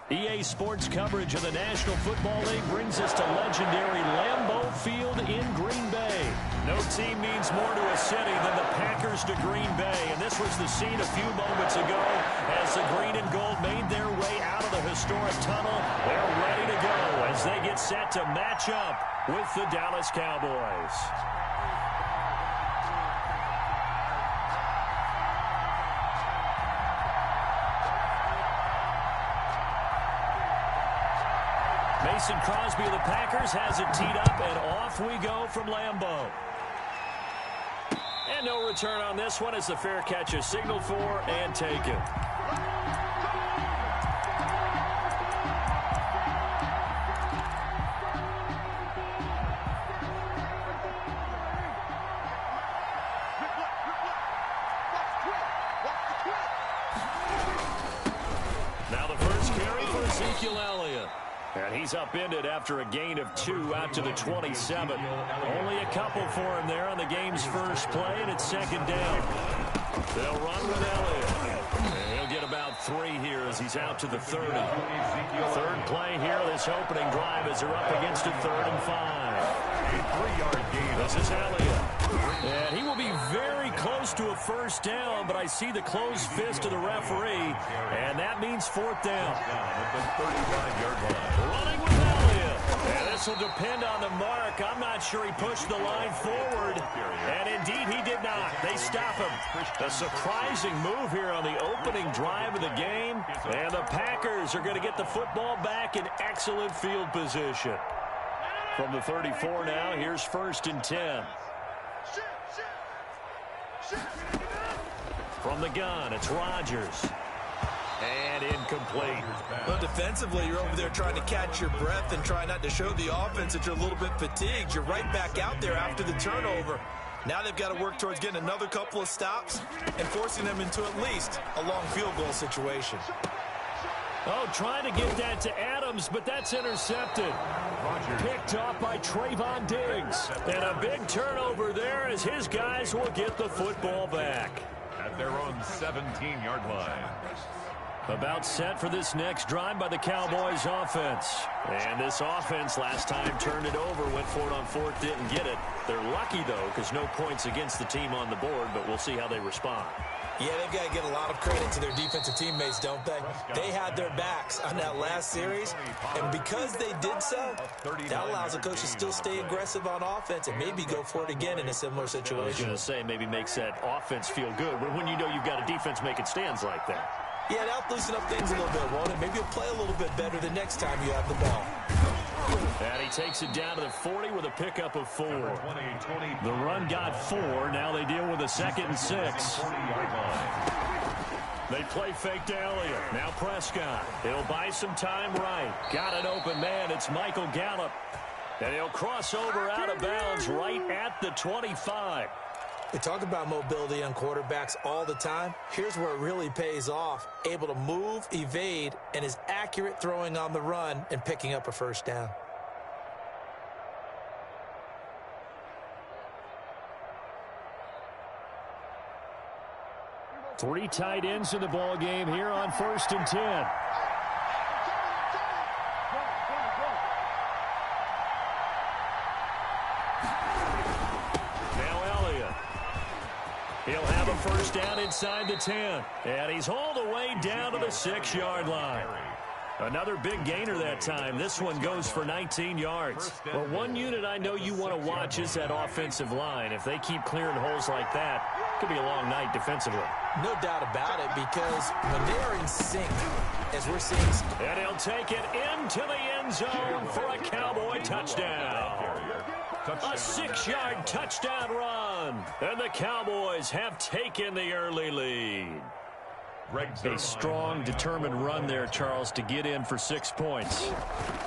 EA Sports coverage of the National Football League brings us to legendary Lambeau Field in Green Bay. No team means more to a city than the Packers to Green Bay, and this was the scene a few moments ago as the green and gold made their way out of the historic tunnel. They're ready to go as they get set to match up with the Dallas Cowboys. Mason Crosby of the Packers has it teed up, and off we go from Lambeau. And no return on this one as the fair catch is signaled for and taken. Now the first carry for Ezekiel Elliott. And he's upended after a gain of 2 out to the 27. Only a couple for him there on the game's first play, and it's second down. They'll run with Elliott. And he'll get about 3 here as he's out to the 30. Third play here, this opening drive as they're up against a 3rd and 5. A 3-yard gain. This is Elliott. And he will be very close to a first down, but I see the closed fist of the referee, and that means 4th down. At the 35-yard line. Running with Elliott. And this will depend on the mark. I'm not sure he pushed the line forward. And indeed he did not. They stop him. A surprising move here on the opening drive of the game. And the Packers are going to get the football back in excellent field position. From the 34 now, here's 1st and 10. From the gun, it's Rodgers. And incomplete. Well, defensively, you're over there trying to catch your breath and try not to show the offense that you're a little bit fatigued. You're right back out there after the turnover. Now they've got to work towards getting another couple of stops and forcing them into at least a long field goal situation. Oh, trying to get that to Adams, but that's intercepted. Picked off by Trayvon Diggs. And a big turnover there as his guys will get the football back. At their own 17-yard line. About set for this next drive by the Cowboys offense. And this offense last time turned it over, went for it on 4th, didn't get it. They're lucky, though, because no points against the team on the board, but we'll see how they respond. Yeah, they've got to give a lot of credit to their defensive teammates, don't they? They had their backs on that last series, and because they did so, that allows the coach to still stay aggressive on offense and maybe go for it again in a similar situation. I was going to say maybe makes that offense feel good, but when you know you've got a defense making stands like that. Yeah, that'll loosen up things a little bit, won't it? Maybe you'll play a little bit better the next time you have the ball. And he takes it down to the 40 with a pickup of 4. The run got 4. Now they deal with a 2nd and 6. They play fake to Elliott. Now Prescott. He'll buy some time right. Got an open man. It's Michael Gallup. And he'll cross over out of bounds right at the 25. We talk about mobility on quarterbacks all the time. Here's where it really pays off. Able to move, evade, and is accurate throwing on the run and picking up a first down. Three tight ends in the ball game here on 1st and 10. He'll have a first down inside the 10. And he's hauled away down to the 6-yard line. Another big gainer that time. This one goes for 19 yards. Well, one unit I know you want to watch is that offensive line. If they keep clearing holes like that, it could be a long night defensively. No doubt about it, because when they're in sync, as we're seeing. And he'll take it into the end zone for a Cowboy touchdown. A 6-yard touchdown run. And the Cowboys have taken the early lead. A strong, determined run there, Charles, to get in for 6 points.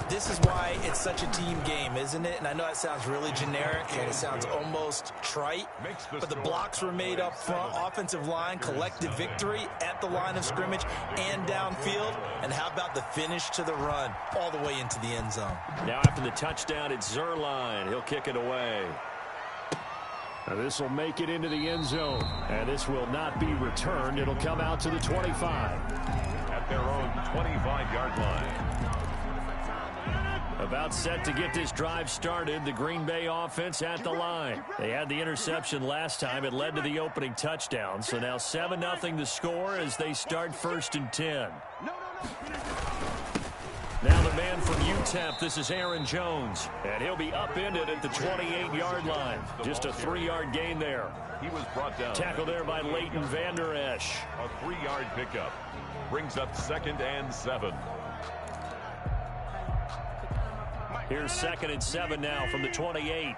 This is why it's such a team game, isn't it? And I know that sounds really generic and it sounds almost trite, but the blocks were made up front, offensive line, collective victory at the line of scrimmage and downfield. And how about the finish to the run all the way into the end zone? Now after the touchdown, it's Zerline. He'll kick it away. This will make it into the end zone. And this will not be returned. It'll come out to the 25. their own 25-yard line. About set to get this drive started. The Green Bay offense at the line. They had the interception last time. It led to the opening touchdown. So now 7-0 the score as they start 1st and 10. Now the man from UTEP, this is Aaron Jones. And he'll be upended at the 28-yard line. Just a 3-yard gain there. He was brought down. Tackle there by Leighton Vander Esch. A 3-yard pickup. Brings up 2nd and 7. Here's 2nd and 7 now from the 28.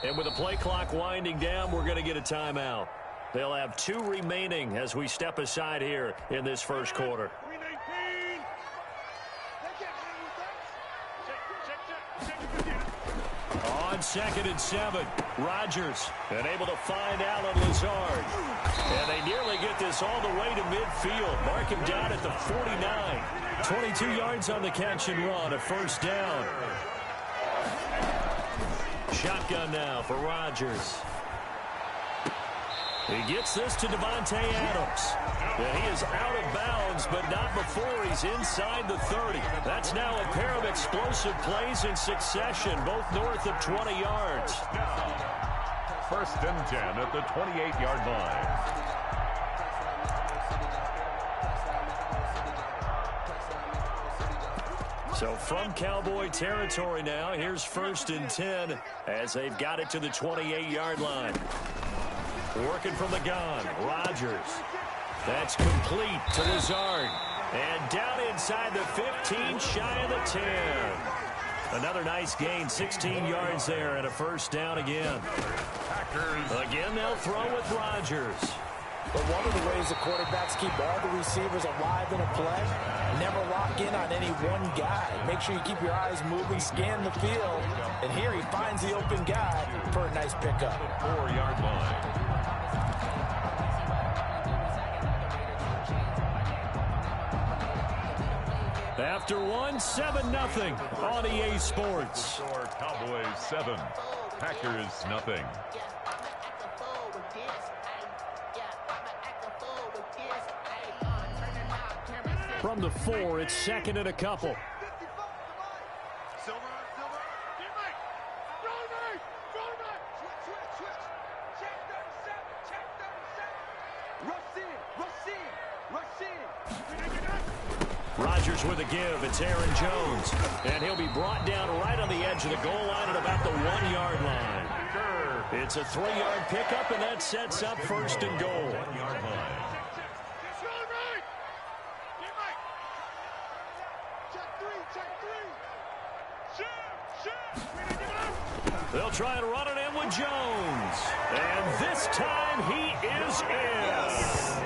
And with the play clock winding down, we're going to get a timeout. They'll have 2 remaining as we step aside here in this first quarter. On 2nd and 7, Rodgers, and able to find Allen Lazard. And they nearly get this all the way to midfield. Mark him down at the 49. 22 yards on the catch and run, a 1st down. Shotgun now for Rodgers. He gets this to Devontae Adams. And he is out of bounds, but not before he's inside the 30. That's now a pair of explosive plays in succession, both north of 20 yards. 1st and 10 at the 28-yard line. So from Cowboy territory now, here's 1st and 10 as they've got it to the 28-yard line. Working from the gun, Rodgers. That's complete to Lazard. And down inside the 15, shy of the 10. Another nice gain, 16 yards there and a 1st down again. Again, they'll throw with Rodgers. But one of the ways the quarterbacks keep all the receivers alive in a play, never lock in on any one guy. Make sure you keep your eyes moving, scan the field. And here he finds the open guy for a nice pickup. 4-yard line. After one, 7-0 on EA Sports. Cowboys 7, Packers nothing. From the 4, it's 2nd and a couple. Rodgers with a give. It's Aaron Jones. And he'll be brought down right on the edge of the goal line at about the 1-yard line. It's a 3-yard pickup, and that sets up 1st and goal. 1-yard line. They'll try and run it in with Jones. And this time he is in.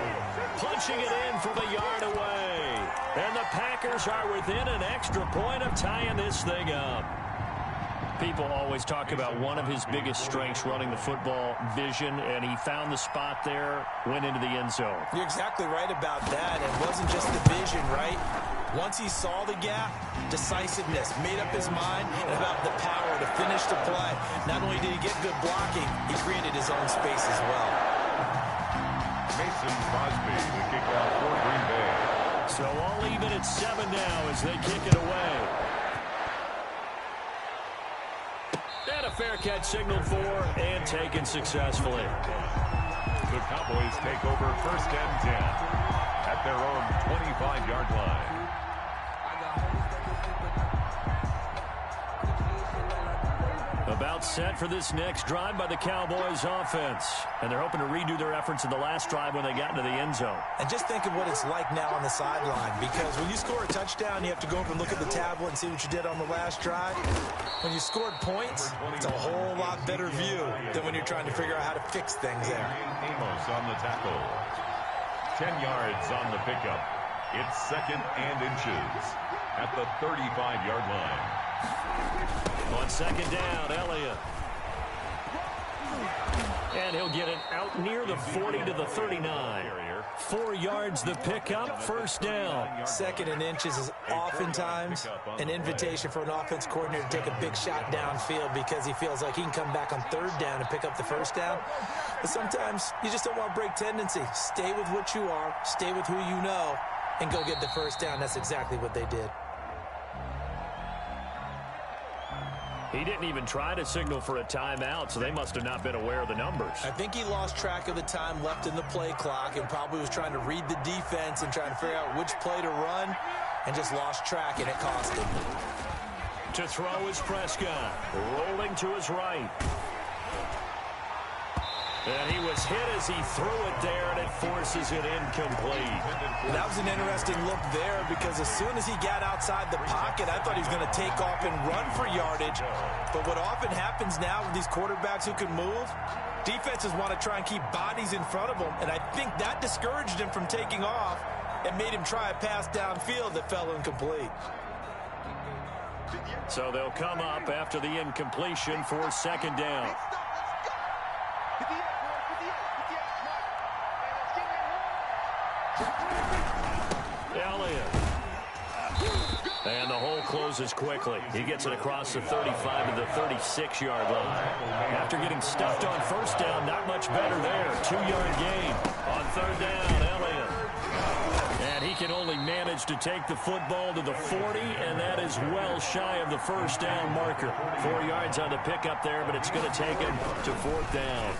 Punching it in from a yard away. And the Packers are within an extra point of tying this thing up. People always talk about one of his biggest strengths, running the football, vision, and he found the spot there, went into the end zone. You're exactly right about that. It wasn't just the vision, right? Once he saw the gap, decisiveness, made up his mind, and about the power to finish the play. Not only did he get good blocking, he created his own space as well. Mason Crosby, the kick out for Green Bay. So all even at 7 now as they kick it away. And a fair catch signaled for and taken successfully. The Cowboys take over 1st and 10 at their own 25-yard line. About set for this next drive by the Cowboys offense. And they're hoping to redo their efforts in the last drive when they got into the end zone. And just think of what it's like now on the sideline, because when you score a touchdown, you have to go over and look at the tablet and see what you did on the last drive. When you scored points, it's a whole lot better view than when you're trying to figure out how to fix things there. Amos on the tackle. 10 yards on the pickup. It's 2nd and inches at the 35-yard line. On 2nd down, Elliott. And he'll get it out near the 40 to the 39. 4 yards the pickup, first down. 2nd and inches is oftentimes an invitation for an offense coordinator to take a big shot downfield because he feels like he can come back on 3rd down and pick up the first down. But sometimes you just don't want to break tendency. Stay with what you are, stay with who you know, and go get the first down. That's exactly what they did. He didn't even try to signal for a timeout, so they must have not been aware of the numbers. I think he lost track of the time left in the play clock and probably was trying to read the defense and trying to figure out which play to run and just lost track, and it cost him. To throw is Prescott, rolling to his right. And he was hit as he threw it there, and it forces it incomplete. That was an interesting look there because as soon as he got outside the pocket, I thought he was going to take off and run for yardage. But what often happens now with these quarterbacks who can move, defenses want to try and keep bodies in front of them, and I think that discouraged him from taking off and made him try a pass downfield that fell incomplete. So they'll come up after the incompletion for 2nd down. Elliott. And the hole closes quickly. He gets it across the 35 to the 36-yard line. After getting stuffed on 1st down, not much better there. 2-yard gain. On 3rd down, Elliott. And he can only manage to take the football to the 40, and that is well shy of the 1st down marker. 4 yards on the pickup there, but it's going to take him to 4th down.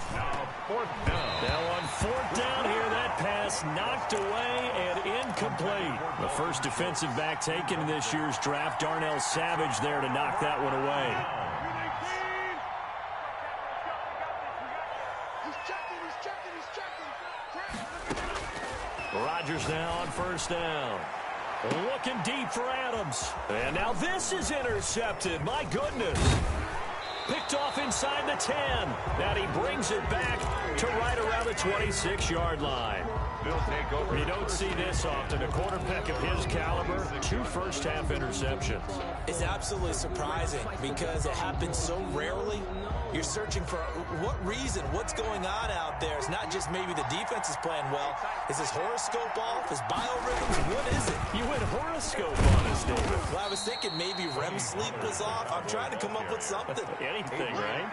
Now on 4th down here, that pass knocked away and incomplete. The first defensive back taken in this year's draft, Darnell Savage there to knock that one away. Rodgers now on 1st down. Looking deep for Adams. And now this is intercepted. My goodness. Picked off inside the 10. And he brings it back to right around the 26-yard line. You don't see this often. A quarterback of his caliber, 2 first-half interceptions. It's absolutely surprising because it happens so rarely. You're searching for what reason, what's going on out there. It's not just maybe the defense is playing well. Is his horoscope off? His biorhythms? What is it? You went horoscope on us, David. Well, I was thinking maybe REM sleep was off. I'm trying to come up with something. Anything, right?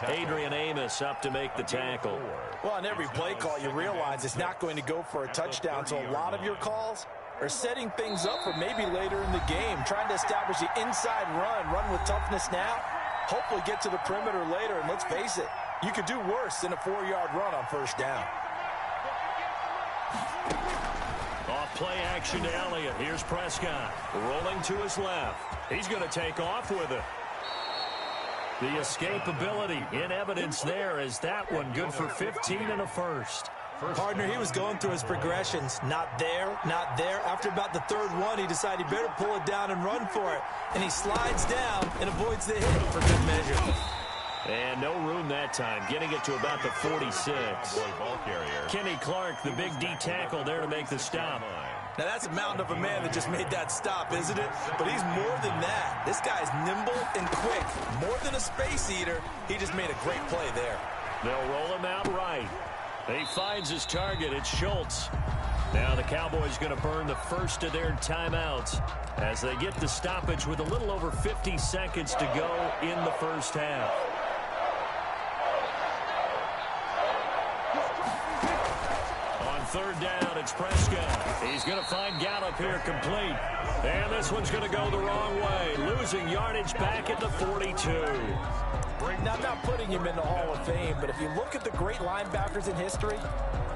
Adrian Amos up to make the tackle. Well, on every play call, you realize it's not going to go for a touchdown. So a lot of your calls are setting things up for maybe later in the game, trying to establish the inside run with toughness now. Hopefully get to the perimeter later, and let's face it, you could do worse than a 4-yard run on 1st down. Off play action to Elliott. Here's Prescott rolling to his left. He's going to take off with it. The escapability in evidence there as that one good for 15 and a first. Partner, he was going through his progressions. Not there, not there. After about the 3rd one, he decided he better pull it down and run for it. And he slides down and avoids the hit for good measure. And no room that time, getting it to about the 46. Kenny Clark, the big D tackle there to make the stop. Now, that's a mountain of a man that just made that stop, isn't it? But he's more than that. This guy's nimble and quick. More than a space eater, he just made a great play there. They'll roll him out right. He finds his target. It's Schultz. Now the Cowboys going to burn the first of their timeouts as they get the stoppage with a little over 50 seconds to go in the first half. On 3rd down, it's Prescott. He's going to find Gallup here complete. And this one's going to go the wrong way, losing yardage back at the 42. Now, I'm not putting him in the Hall of Fame, but if you look at the great linebackers in history,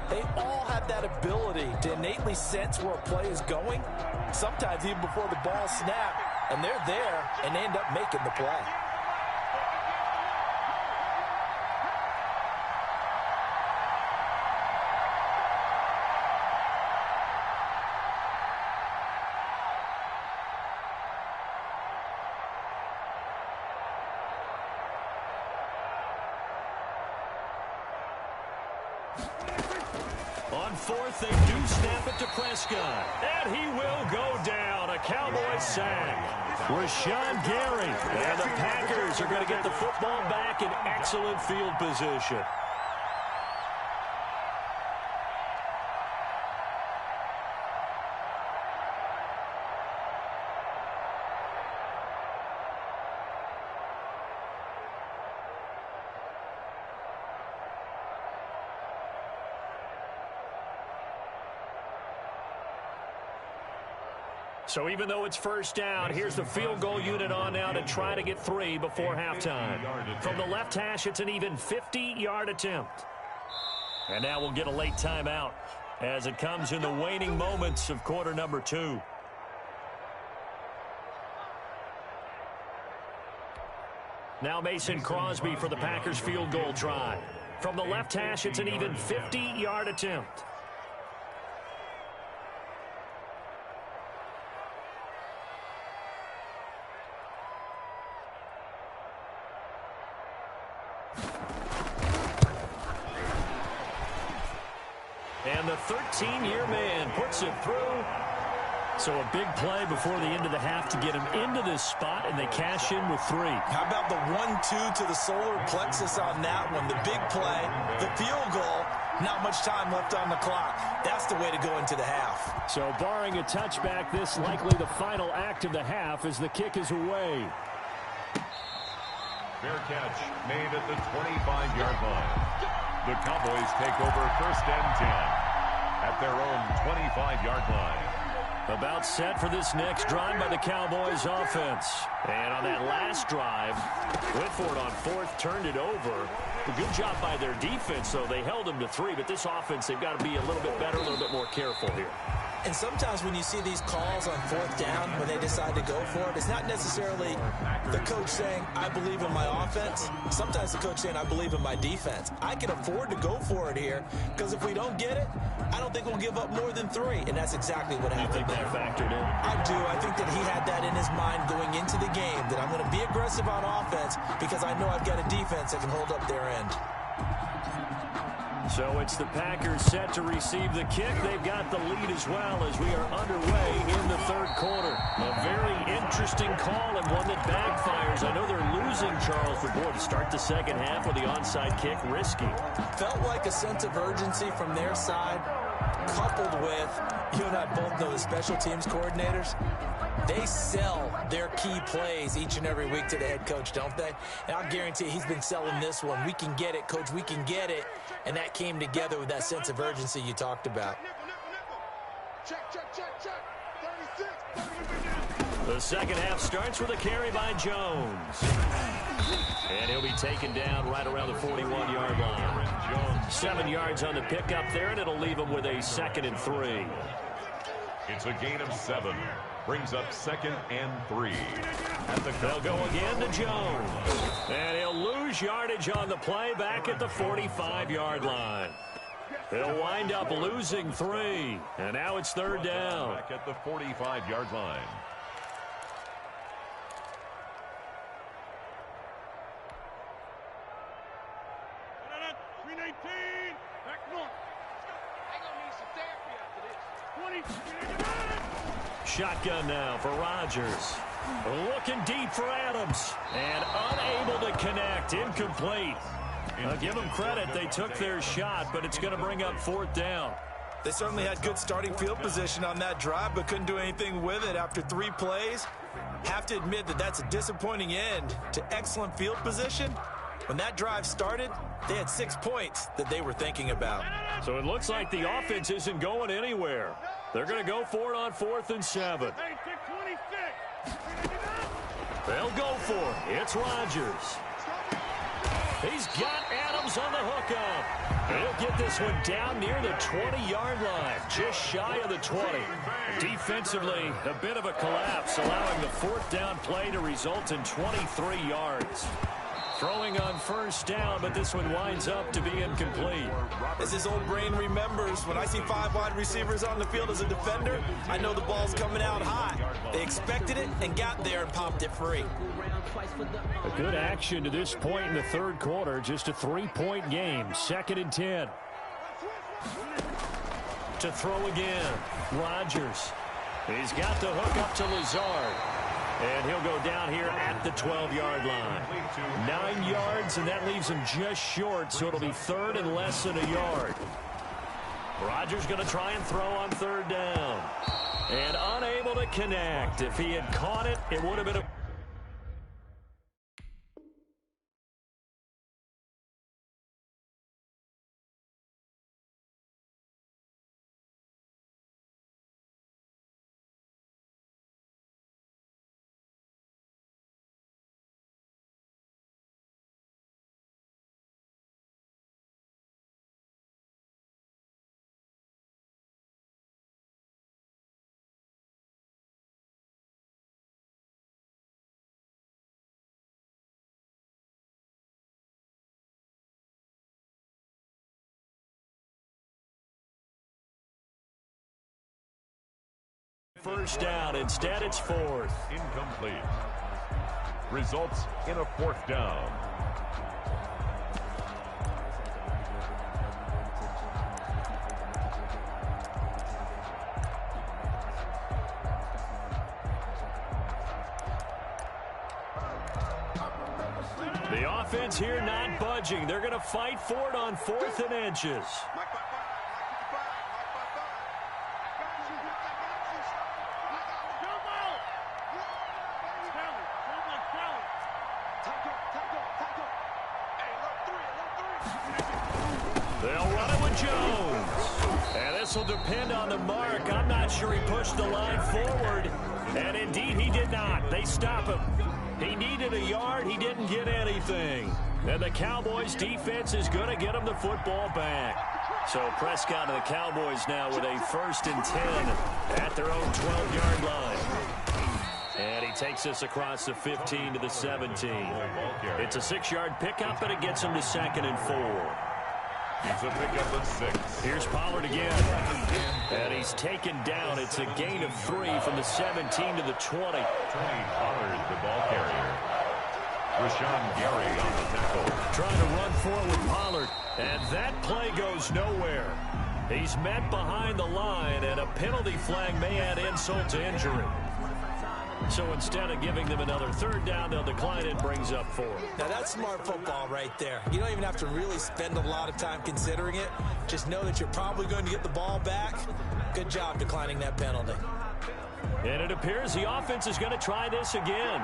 they all have that ability to innately sense where a play is going, sometimes even before the ball snaps, and they're there, and they end up making the play. On 4th, they do snap it to Prescott. And he will go down. A Cowboys sack. Rashawn Gary. And the Packers are going to get the football back in excellent field position. So even though it's first down, here's the field goal unit on now to try to get 3 before halftime. From the left hash, it's an even 50-yard attempt. And now we'll get a late timeout as it comes in the waning moments of quarter number 2. Now Mason Crosby for the Packers field goal try. From the left hash, it's an even 50-yard attempt. And the 13-year man puts it through. So a big play before the end of the half to get him into this spot, and they cash in with 3. How about the 1-2 to the solar plexus on that one? The big play, the field goal, not much time left on the clock. That's the way to go into the half. So barring a touchback, this likely the final act of the half as the kick is away. Fair catch made at the 25-yard line. The Cowboys take over first and 10 at their own 25-yard line. About set for this next drive by the Cowboys offense. And on that last drive, Whitford on 4th turned it over. A good job by their defense, though. They held them to 3, but this offense, they've got to be a little bit better, a little bit more careful here. And sometimes when you see these calls on 4th down, when they decide to go for it, it's not necessarily the coach saying, I believe in my offense. Sometimes the coach saying, I believe in my defense. I can afford to go for it here because if we don't get it, I don't think we'll give up more than 3. And that's exactly what happened. You think that factored in? I do. I think that he had that in his mind going into the game, that I'm going to be aggressive on offense because I know I've got a defense that can hold up their end. So it's the Packers set to receive the kick. They've got the lead as well as we are underway in the third quarter. A very interesting call and one that backfires. I know they're losing Charles, but boy, to start the second half with the onside kick, risky. Felt like a sense of urgency from their side, coupled with, you and I both know the special teams coordinators. They sell their key plays each and every week to the head coach, don't they? And I'll guarantee he's been selling this one. We can get it, coach, we can get it. And that came together with that sense of urgency you talked about. Check, check, check, check. 36. The second half starts with a carry by Jones. And he'll be taken down right around the 41-yard line. 7 yards on the pickup there, and it'll leave him with a 2nd and 3. It's a gain of 7. Brings up 2nd and 3. They'll go again to Jones. And he'll lose yardage on the play back at the 45-yard line. He'll wind up losing 3. And now it's 3rd down. Back at the 45-yard line. Shotgun now for Rodgers. Looking deep for Adams. And unable to connect. Incomplete. I'll give them credit. They took their shot, but it's going to bring up 4th down. They certainly had good starting field position on that drive, but couldn't do anything with it after 3 plays. Have to admit that that's a disappointing end to excellent field position. When that drive started, they had 6 points that they were thinking about. So it looks like the offense isn't going anywhere. They're going to go for it on 4th and 7. They'll go for it. It's Rodgers. He's got Adams on the hookup. He'll get this one down near the 20-yard line, just shy of the 20. Defensively, a bit of a collapse, allowing the 4th down play to result in 23 yards. Throwing on 1st down, but this one winds up to be incomplete. As his old brain remembers, when I see 5 wide receivers on the field as a defender, I know the ball's coming out high. They expected it and got there and popped it free. A good action to this point in the third quarter. Just a 3-point game. 2nd and 10. To throw again. Rodgers. He's got the hook up to Lazard. And he'll go down here at the 12-yard line. 9 yards, and that leaves him just short, so it'll be 3rd and less than a yard. Rodgers going to try and throw on 3rd down. And unable to connect. If he had caught it, it would have been a first down. Instead, it's fourth. Incomplete. Results in a fourth down. The offense here not budging. They're going to fight for it on 4th and inches. They'll run it with Jones. And this will depend on the mark. I'm not sure he pushed the line forward. And indeed, he did not. They stop him. He needed a yard. He didn't get anything. And the Cowboys defense is going to get him the football back. So Prescott and the Cowboys now with a 1st and 10 at their own 12-yard line. And he takes us across the 15 to the 17. It's a 6-yard pickup, and it gets him to 2nd and 4. It's a pickup of 6. Here's Pollard again. And he's taken down. It's a gain of 3 from the 17 to the 20. Tony Pollard, the ball carrier. Rashawn Gary on the tackle. Trying to run forward with Pollard. And that play goes nowhere. He's met behind the line, and a penalty flag may add insult to injury. So instead of giving them another 3rd down, they'll decline it, brings up 4. Now that's smart football right there. You don't even have to really spend a lot of time considering it. Just know that you're probably going to get the ball back. Good job declining that penalty. And it appears the offense is going to try this again.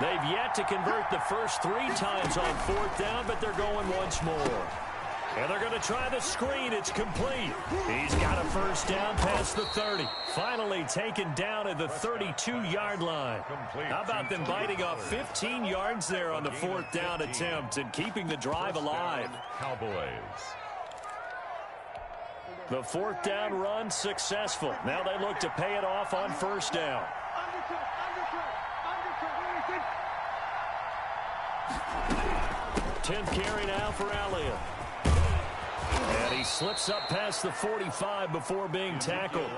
They've yet to convert the first 3 times on 4th down, but they're going once more. And they're going to try the screen. It's complete. He's got a 1st down past the 30. Finally taken down at the 32-yard line. How about them biting off 15 yards there on the 4th down attempt and keeping the drive alive? Cowboys. The 4th down run successful. Now they look to pay it off on 1st down. 10th carry now for Elliott. And he slips up past the 45 before being tackled.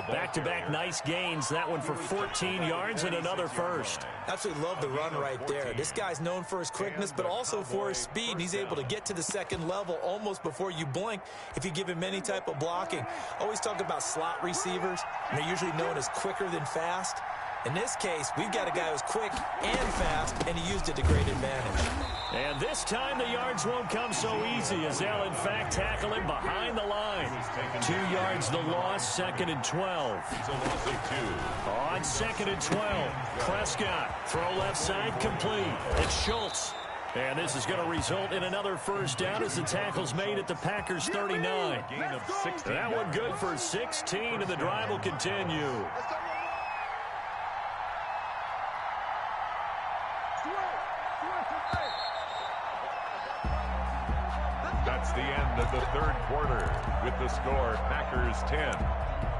Back-to-back nice gains. That one for 14 yards and another 1st. Absolutely love the run right there. This guy's known for his quickness, but also for his speed. And he's able to get to the 2nd level almost before you blink if you give him any type of blocking. Always talk about slot receivers, and they're usually known as quicker than fast. In this case, we've got a guy who's quick and fast, and he used it to great advantage. And this time the yards won't come so easy as they'll, in fact, tackle him behind the line. 2 yards the loss, 2nd and 12. On 2nd and 12, Prescott, throw left side, complete. It's Schultz. And this is going to result in another 1st down as the tackle's made at the Packers' 39. That one good for 16, and the drive will continue. That's the end of the 3rd quarter with the score Packers 10,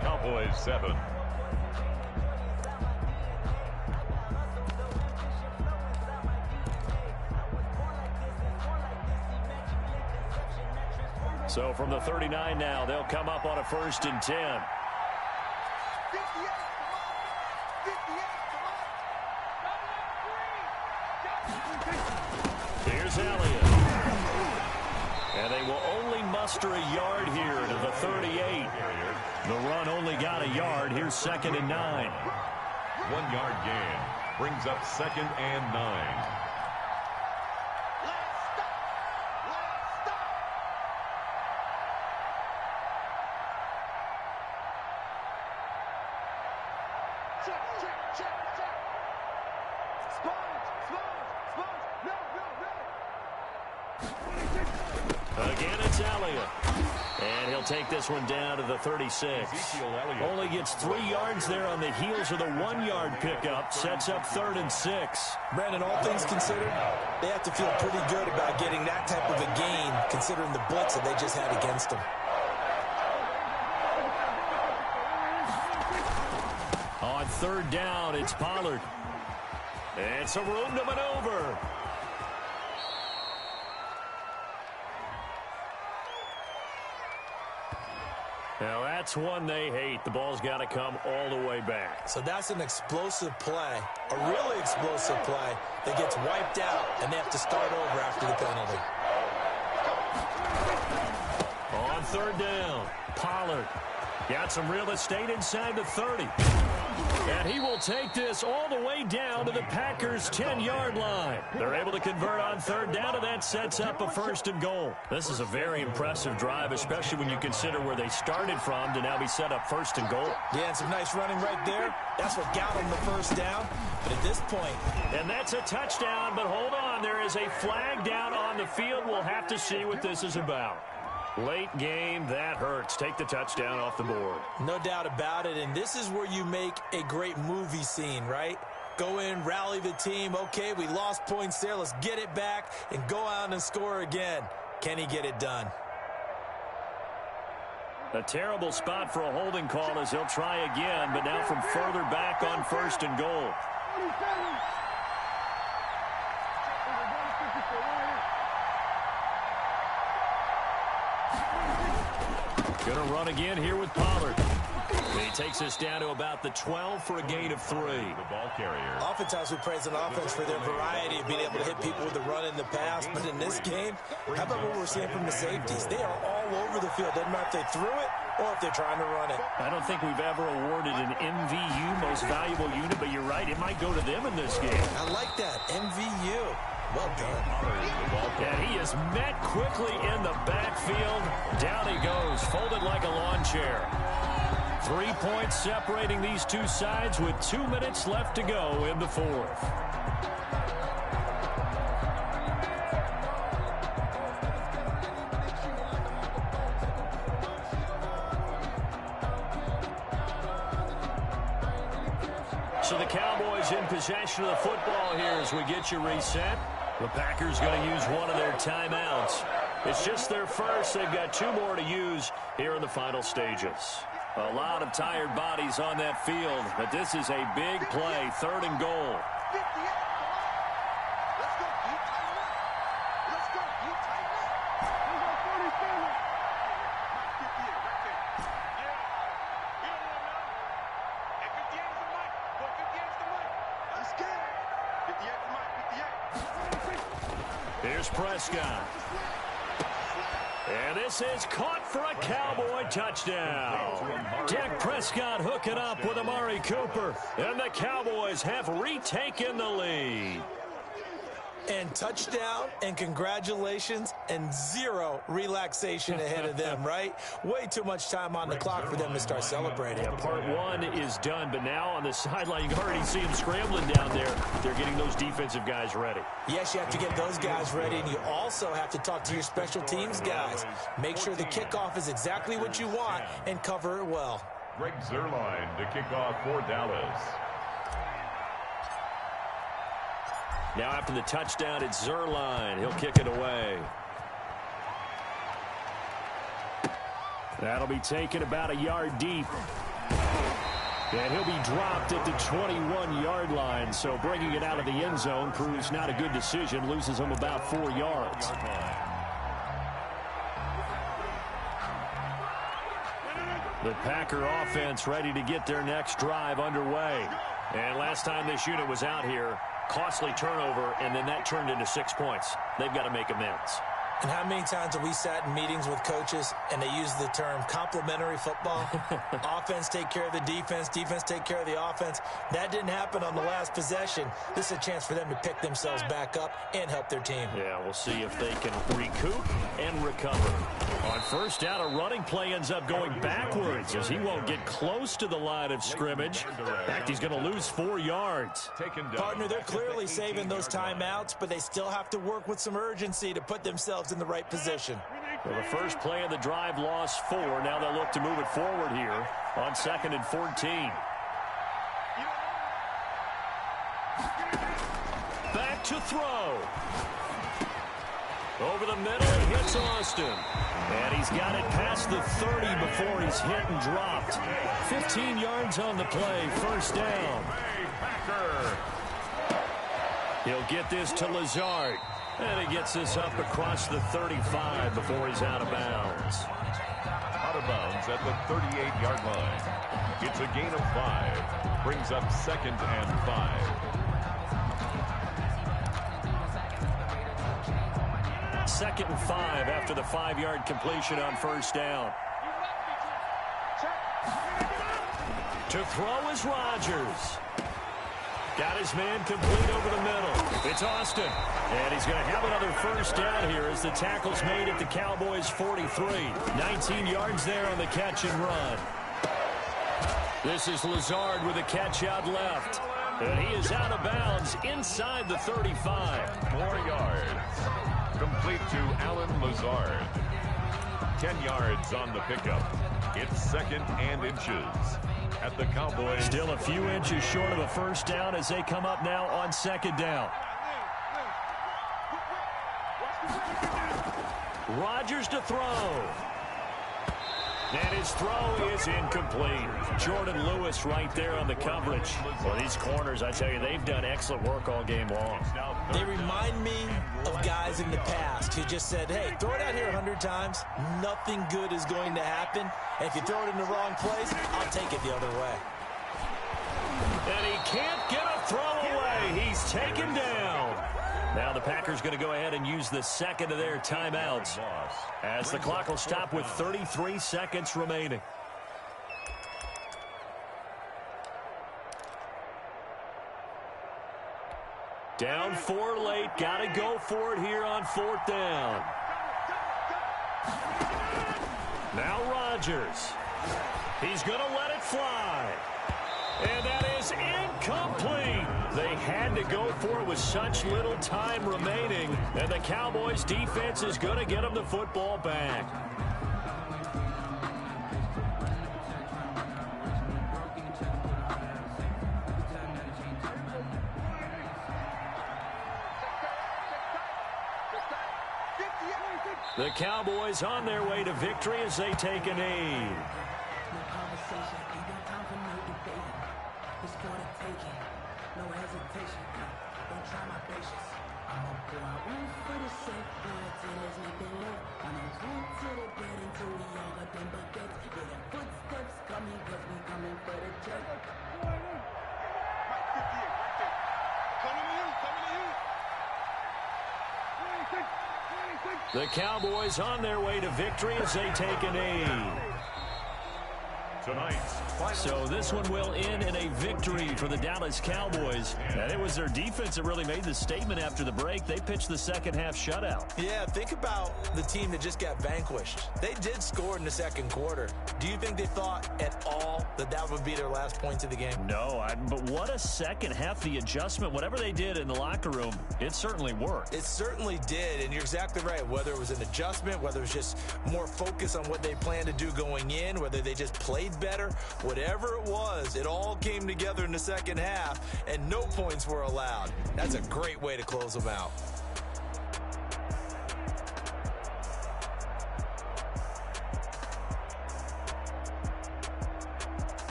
Cowboys 7. So from the 39 now, they'll come up on a 1st and 10. Here's Elliott. And they will only muster a yard here to the 38. The run only got a yard. Here's 2nd and 9. 1-yard gain brings up 2nd and 9. Again, it's Elliott. And he'll take this one down to the 36. Only gets 3 yards there on the heels of the 1-yard pickup. Sets up 3rd and 6. Brandon, all things considered, they have to feel pretty good about getting that type of a gain, considering the blitz that they just had against them. On 3rd down, it's Pollard. And some room to maneuver. Now, that's one they hate. The ball's got to come all the way back. So that's an explosive play, a really explosive play that gets wiped out, and they have to start over after the penalty. On third down, Pollard got some real estate inside the 30. And he will take this all the way down to the Packers' 10-yard line. They're able to convert on third down, and that sets up a 1st and goal. This is a very impressive drive, especially when you consider where they started from to now be set up 1st and goal. Yeah, and some nice running right there. That's what got them the first down. But at this point... And that's a touchdown, but hold on. There is a flag down on the field. We'll have to see what this is about. Late game, that hurts. Take the touchdown off the board. No doubt about it, and this is where you make a great movie scene, right? Go in, rally the team. Okay, we lost points there. Let's get it back and go out and score again. Can he get it done? A terrible spot for a holding call as he'll try again, but now from further back on 1st and goal. Going to run again here with Pollard. He takes us down to about the 12 for a gain of 3. The ball carrier. Oftentimes we praise an offense for their variety of being able to hit people with the run in the pass. But in this game, how about what we're seeing from the safeties? They are all over the field. Doesn't matter if they threw it or if they're trying to run it. I don't think we've ever awarded an MVU, most valuable unit, but you're right. It might go to them in this game. I like that. MVU. Well done. And he is met quickly in the backfield. Down he goes, folded like a lawn chair. 3 points separating these two sides with 2 minutes left to go in the 4th. So the Cowboys in possession of the football here as we get you reset. The Packers going to use one of their timeouts. It's just their first. They've got 2 more to use here in the final stages. A lot of tired bodies on that field, but this is a big play, 3rd and goal. Here's Prescott. And this is caught for a Cowboy touchdown. Dak Prescott hooking up with Amari Cooper. And the Cowboys have retaken the lead. And touchdown and congratulations and 0 relaxation ahead of them, right? Way too much time on the clock for them to start celebrating. Yeah, part 1 is done, but now on the sideline, you can already see them scrambling down there. They're getting those defensive guys ready. Yes, you have to get those guys ready, and you also have to talk to your special teams guys. Make sure the kickoff is exactly what you want and cover it well. Greg Zuerlein to kick off for Dallas. Now after the touchdown, it's Zuerlein. He'll kick it away. That'll be taken about a yard deep. And he'll be dropped at the 21-yard line. So bringing it out of the end zone proves not a good decision. Loses him about 4 yards. The Packer offense ready to get their next drive underway. And last time this unit was out here, costly turnover, and then that turned into 6 points. They've got to make amends. And how many times have we sat in meetings with coaches and they use the term complementary football? Offense take care of the defense, defense take care of the offense. That didn't happen on the last possession. This is a chance for them to pick themselves back up and help their team. Yeah, we'll see if they can recoup and recover. On first down, a running play ends up going backwards as he won't get close to the line of scrimmage. In fact, he's going to lose 4 yards. Partner, they're clearly saving those timeouts, but they still have to work with some urgency to put themselves in the right position. Well, the first play of the drive lost 4. Now they'll look to move it forward here on 2nd and 14. Back to throw. Over the middle, he hits Austin. And he's got it past the 30 before he's hit and dropped. 15 yards on the play, first down. He'll get this to Lazard. And he gets this up across the 35 before he's out of bounds. out of bounds at the 38-yard line. It's a gain of 5. Brings up 2nd and 5. Second and 5 after the 5-yard completion on first down. To throw is Rodgers. Got his man complete over the middle. It's Austin. And he's going to have another first down here as the tackle's made at the Cowboys' 43. 19 yards there on the catch and run. This is Lazard with a catch out left. And he is out of bounds inside the 35. 4 yards. Complete to Alan Lazard. 10 yards on the pickup. It's 2nd and inches at the Cowboys. Still a few inches short of a first down as they come up now on 2nd down. Rodgers to throw. And his throw is incomplete. Jordan Lewis right there on the coverage. Well, these corners, I tell you, they've done excellent work all game long. They remind me of guys in the past who just said, hey, throw it out here 100 times. Nothing good is going to happen. And if you throw it in the wrong place, I'll take it the other way. And he can't get a throw away. He's taken down. Now the Packers going to go ahead and use the second of their timeouts as the clock will stop with 33 seconds remaining. Down 4 late. Got to go for it here on 4th down. Now Rodgers. He's going to let it fly. And that is incomplete. They had to go for it with such little time remaining. And the Cowboys defense is going to get them the football back. The Cowboys on their way to victory as they take a knee. The Cowboys on their way to victory as they take a knee. So this one will end in a victory for the Dallas Cowboys. And it was their defense that really made the statement after the break. They pitched the second half shutout. Yeah, think about the team that just got vanquished. They did score in the second quarter. Do you think they thought at all that that would be their last points of the game? No, but what a second half. The adjustment, whatever they did in the locker room, it certainly worked. It certainly did, and you're exactly right. Whether it was an adjustment, whether it was just more focus on what they planned to do going in, whether they just played better, whatever it was, it all came together in the second half, and no points were allowed. That's a great way to close them out.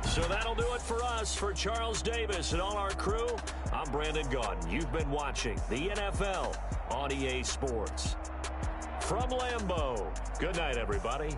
So that'll do it for us. For Charles Davis and all our crew, I'm Brandon Gaudin. You've been watching the NFL on EA Sports. From Lambeau, good night, everybody.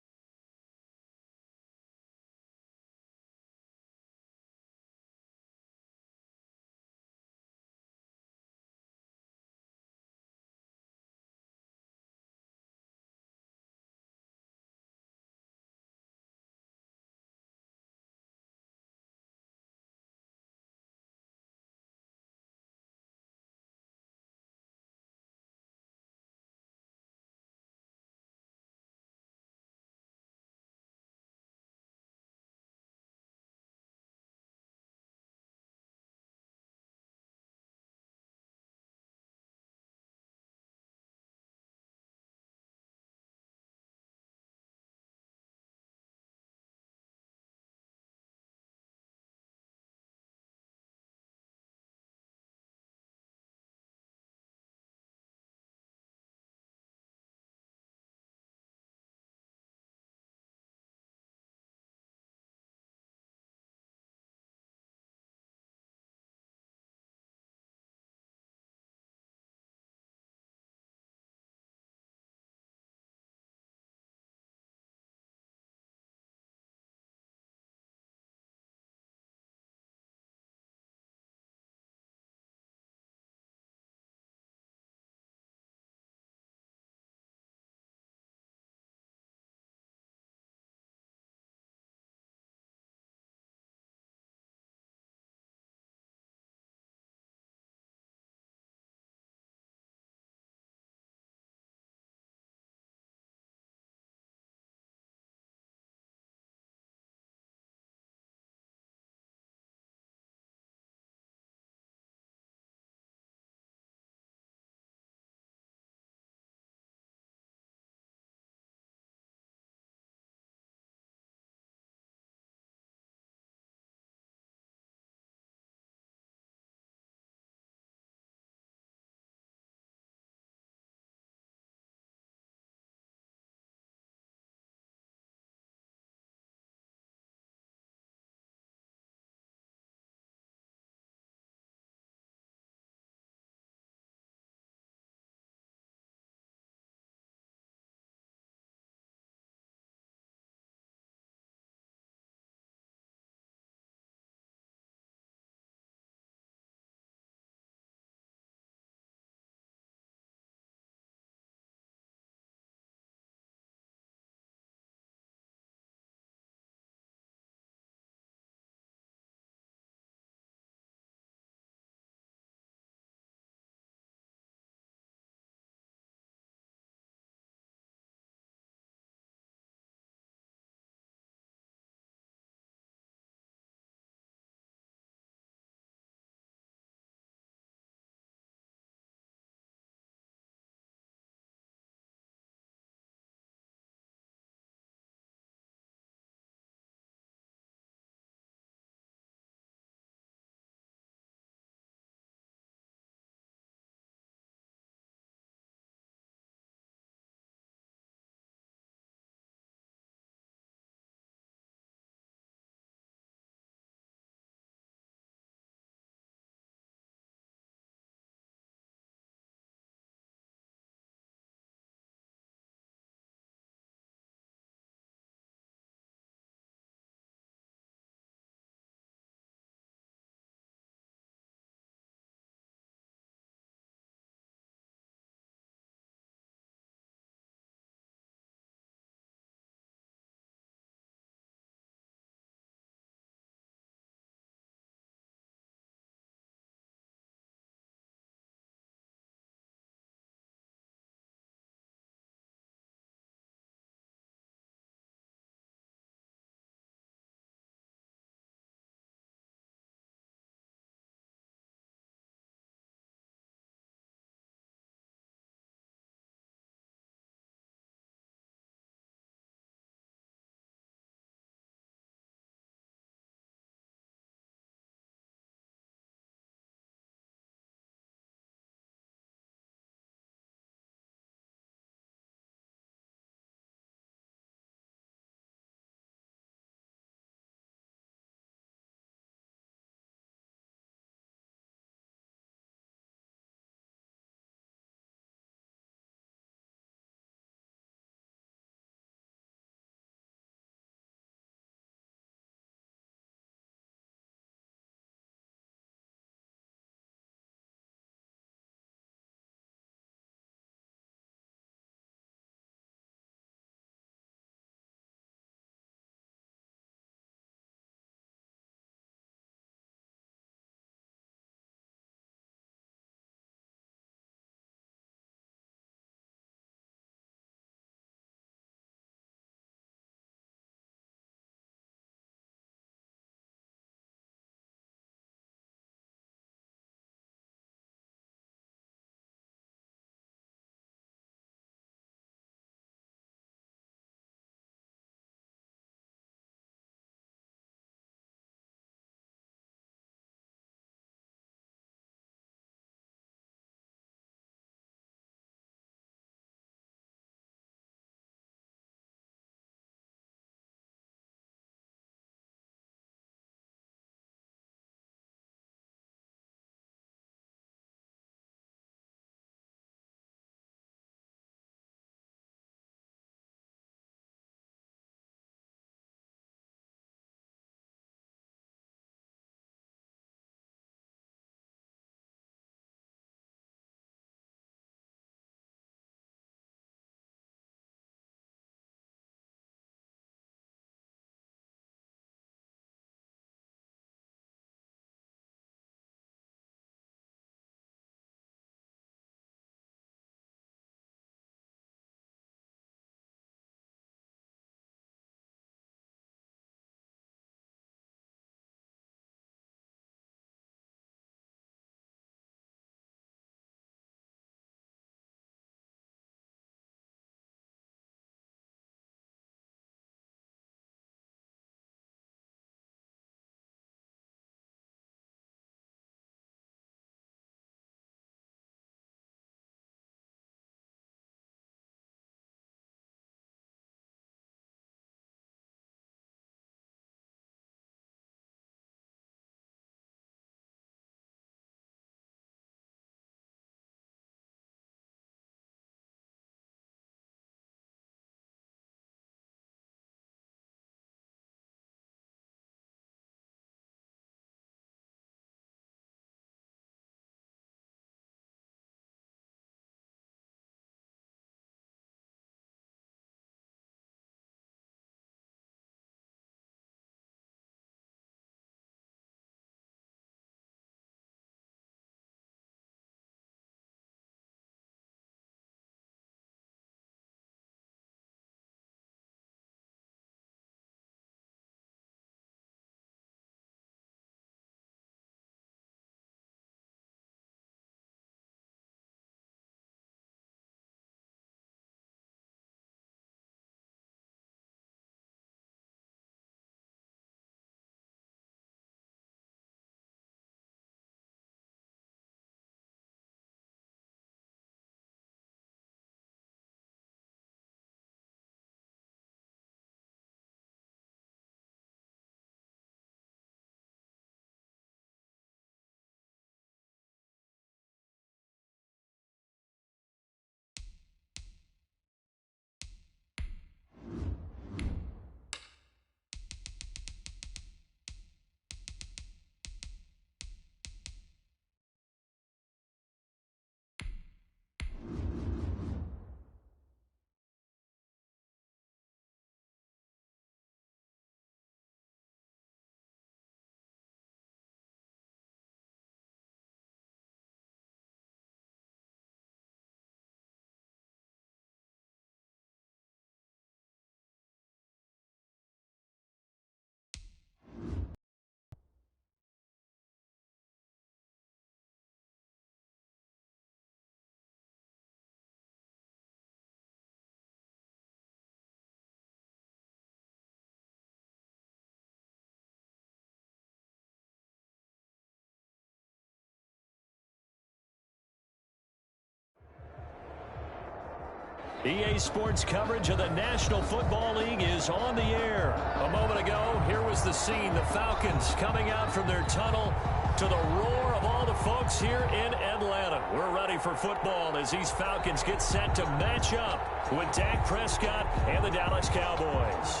EA Sports coverage of the National Football League is on the air. A moment ago, here was the scene. The Falcons coming out from their tunnel to the roar of all the folks here in Atlanta. We're ready for football as these Falcons get set to match up with Dak Prescott and the Dallas Cowboys.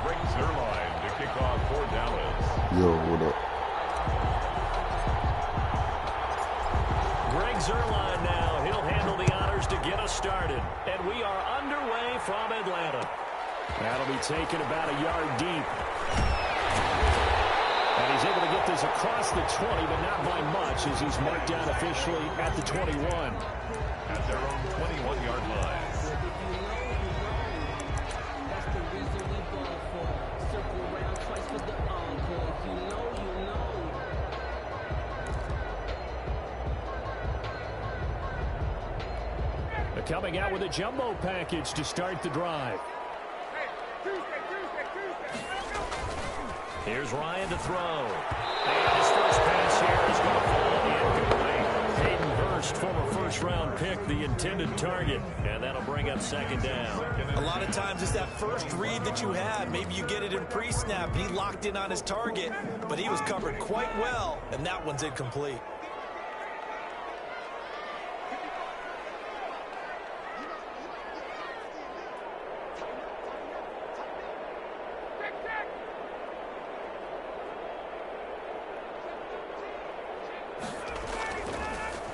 Greg Zuerlein to kick off for Dallas. Yo, what up? Greg Zuerlein now. He'll handle the honors to get us started. And we are underway from Atlanta. That'll be taken about a yard deep. And he's able to get this across the 20, but not by much as he's marked down officially at the 21. At their own 21-yard line. Coming out with a jumbo package to start the drive. Here's Ryan to throw. And his first pass here is going to fall incomplete. Hayden Hurst, former first-round pick, the intended target. And that'll bring up second down. A lot of times it's that first read that you have. Maybe you get it in pre-snap. He locked in on his target, but he was covered quite well, and that one's incomplete.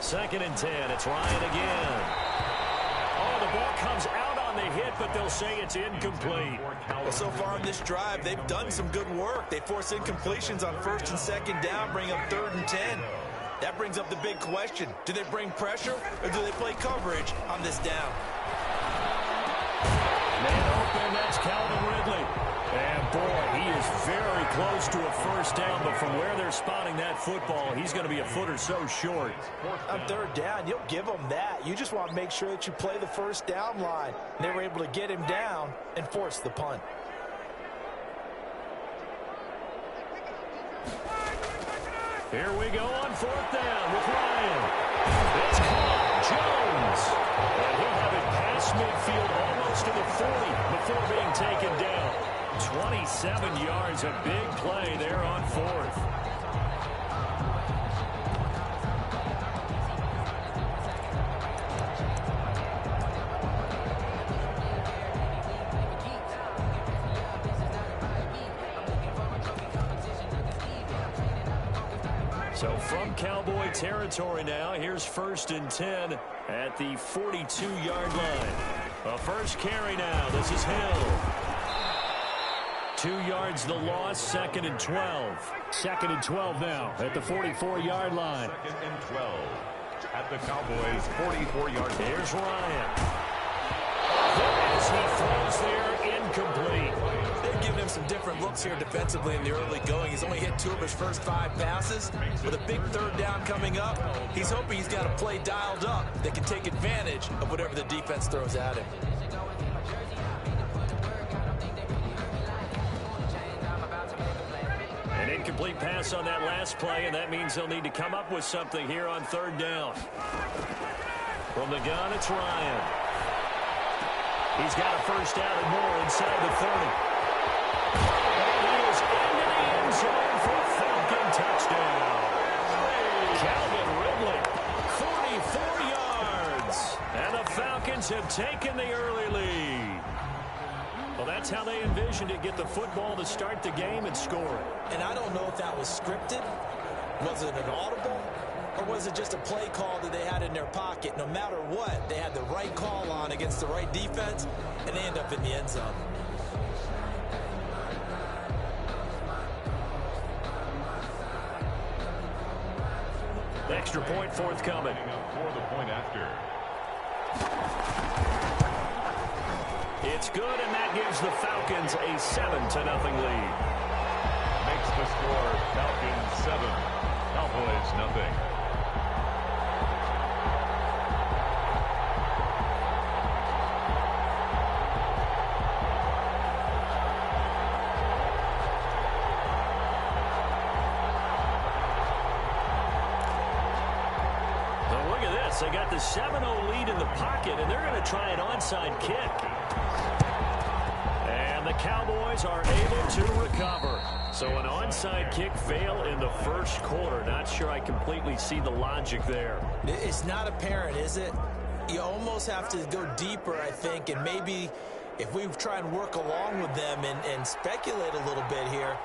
Second and 10. It's Ryan again. Oh, the ball comes out on the hit, but they'll say it's incomplete. Well, so far in this drive, they've done some good work. They force incompletions on first and second down, bring up third and 10. That brings up the big question. Do they bring pressure, or do they play coverage on this down? Man open, that's Calvin Ridley. And, boy, he is very close to a first down, but from where they're spotting that football, he's going to be a foot or so short. On third down, you'll give them that. You just want to make sure that you play the first down line. They were able to get him down and force the punt. Here we go on fourth down with Ryan. It's caught. Jones. And he'll have it past midfield almost to the 40 before being taken down. 27 yards, a big play there on fourth. So from Cowboy territory now, here's first and 10 at the 42-yard line. A first carry now. This is Hill. 2 yards the loss, second and 12. Second and 12 now at the 44-yard line. Second and 12 at the Cowboys' 44-yard line. Here's Ryan. As he throws there, incomplete. They've given him some different looks here defensively in the early going. He's only hit 2 of his first 5 passes. With a big third down coming up, he's hoping he's got a play dialed up that can take advantage of whatever the defense throws at him. An incomplete pass on that last play, and that means they'll need to come up with something here on third down. From the gun, it's Ryan. He's got a first down and more inside the 30. And he is into the end zone for a Falcon touchdown. Calvin Ridley, 44 yards. And the Falcons have taken the early lead. Well, that's how they envisioned it, get the football to start the game and score it. And I don't know if that was scripted. Was it an audible? Or was it just a play call that they had in their pocket? No matter what, they had the right call on against the right defense, and they end up in the end zone. Extra point forthcoming. For the point after. It's good, and that gives the Falcons a 7-0 lead. Makes the score Falcons 7, Cowboys nothing. They got the 7-0 lead in the pocket, and they're going to try an onside kick. And the Cowboys are able to recover. So an onside kick fail in the first quarter. Not sure I completely see the logic there. It's not apparent, is it? You almost have to go deeper, I think, and maybe if we try and work along with them and speculate a little bit here,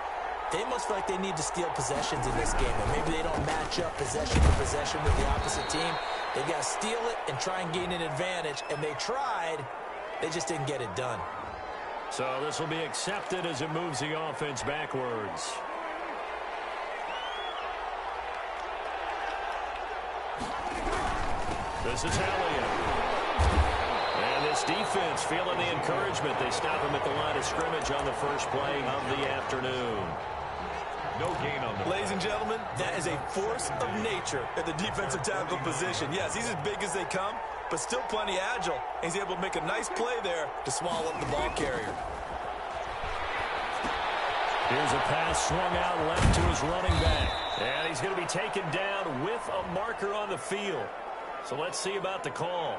they must feel like they need to steal possessions in this game, and maybe they don't match up possession for possession with the opposite team. They've got to steal it and try and gain an advantage, and they tried. They just didn't get it done. So this will be accepted as it moves the offense backwards. This is Elliott. And this defense feeling the encouragement. They stop him at the line of scrimmage on the first play of the afternoon. No gain on the... Ladies and gentlemen, that is a force of nature at the defensive tackle position. Yes, he's as big as they come, but still plenty agile. And he's able to make a nice play there to swallow up the ball carrier. Here's a pass swung out left to his running back. And he's going to be taken down with a marker on the field. So let's see about the call.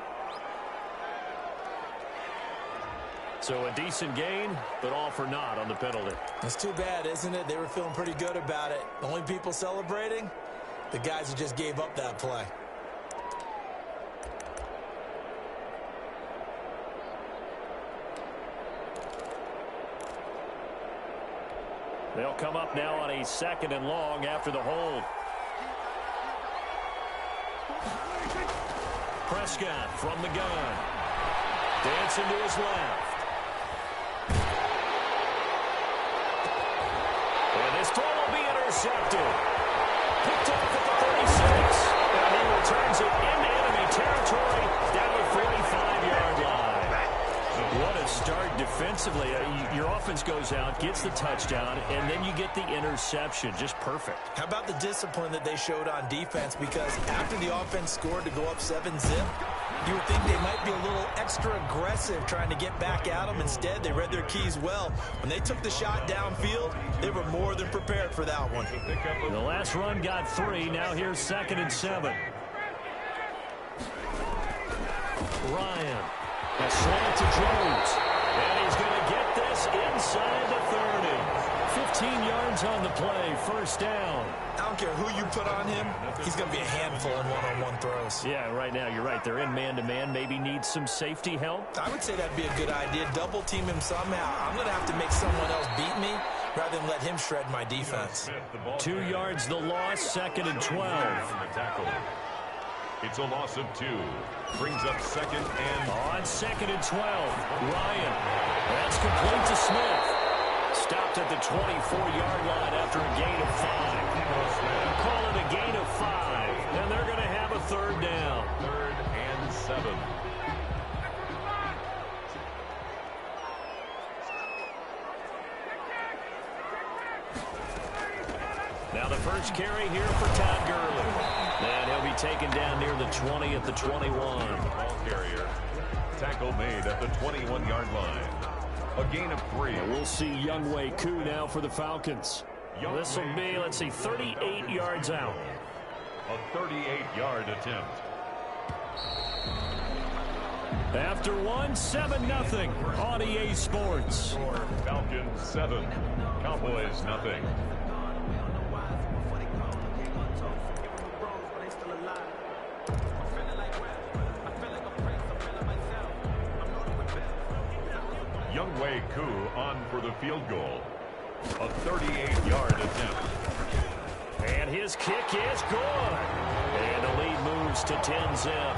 So a decent gain, but all for naught on the penalty. That's too bad, isn't it? They were feeling pretty good about it. The only people celebrating, the guys who just gave up that play. They'll come up now on a 2nd and long after the hold. Prescott from the gun. Dancing to his left. And this throw will be intercepted. Picked off at the 36. And he returns it into enemy territory down the 45-yard line. What a start defensively. Your offense goes out, gets the touchdown, and then you get the interception. Just perfect. How about the discipline that they showed on defense? Because after the offense scored to go up 7-zip, you would think they might be a little extra aggressive trying to get back at them. Instead, they read their keys well. When they took the shot downfield, they were more than prepared for that one. The last run got 3. Now here's 2nd and 7. Ryan. A slant to Jones. And he's going to get this inside the 30. 15 yards on the play. First down. I don't care who you put on him. He's going to be a handful in one-on-one throws. Yeah, right now you're right. They're in man-to-man. Maybe need some safety help. I would say that'd be a good idea. Double team him somehow. I'm going to have to make someone else beat me rather than let him shred my defense. 2 yards the loss. 2nd and 12. It's a loss of 2. Brings up 2nd and... On 2nd and 12. Ryan. That's complete to Smith. Stopped at the 24-yard line after a gain of 5. Call it a gain of 5. And they're going to have a 3rd down. 3rd and 7. Now the first carry here for Todd Gurley. And he'll be taken down near the 20 at the 21. Ball carrier. Tackle made at the 21-yard line. A gain of 3. And we'll see Younghoe Koo now for the Falcons. This will be, let's see, 38 yards out. A 38-yard attempt. After 7-0 on EA Sports. Falcons 7. Cowboys nothing. Younghoe Koo on for the field goal. A 38-yard attempt. And his kick is good. And the lead moves to 10-zip.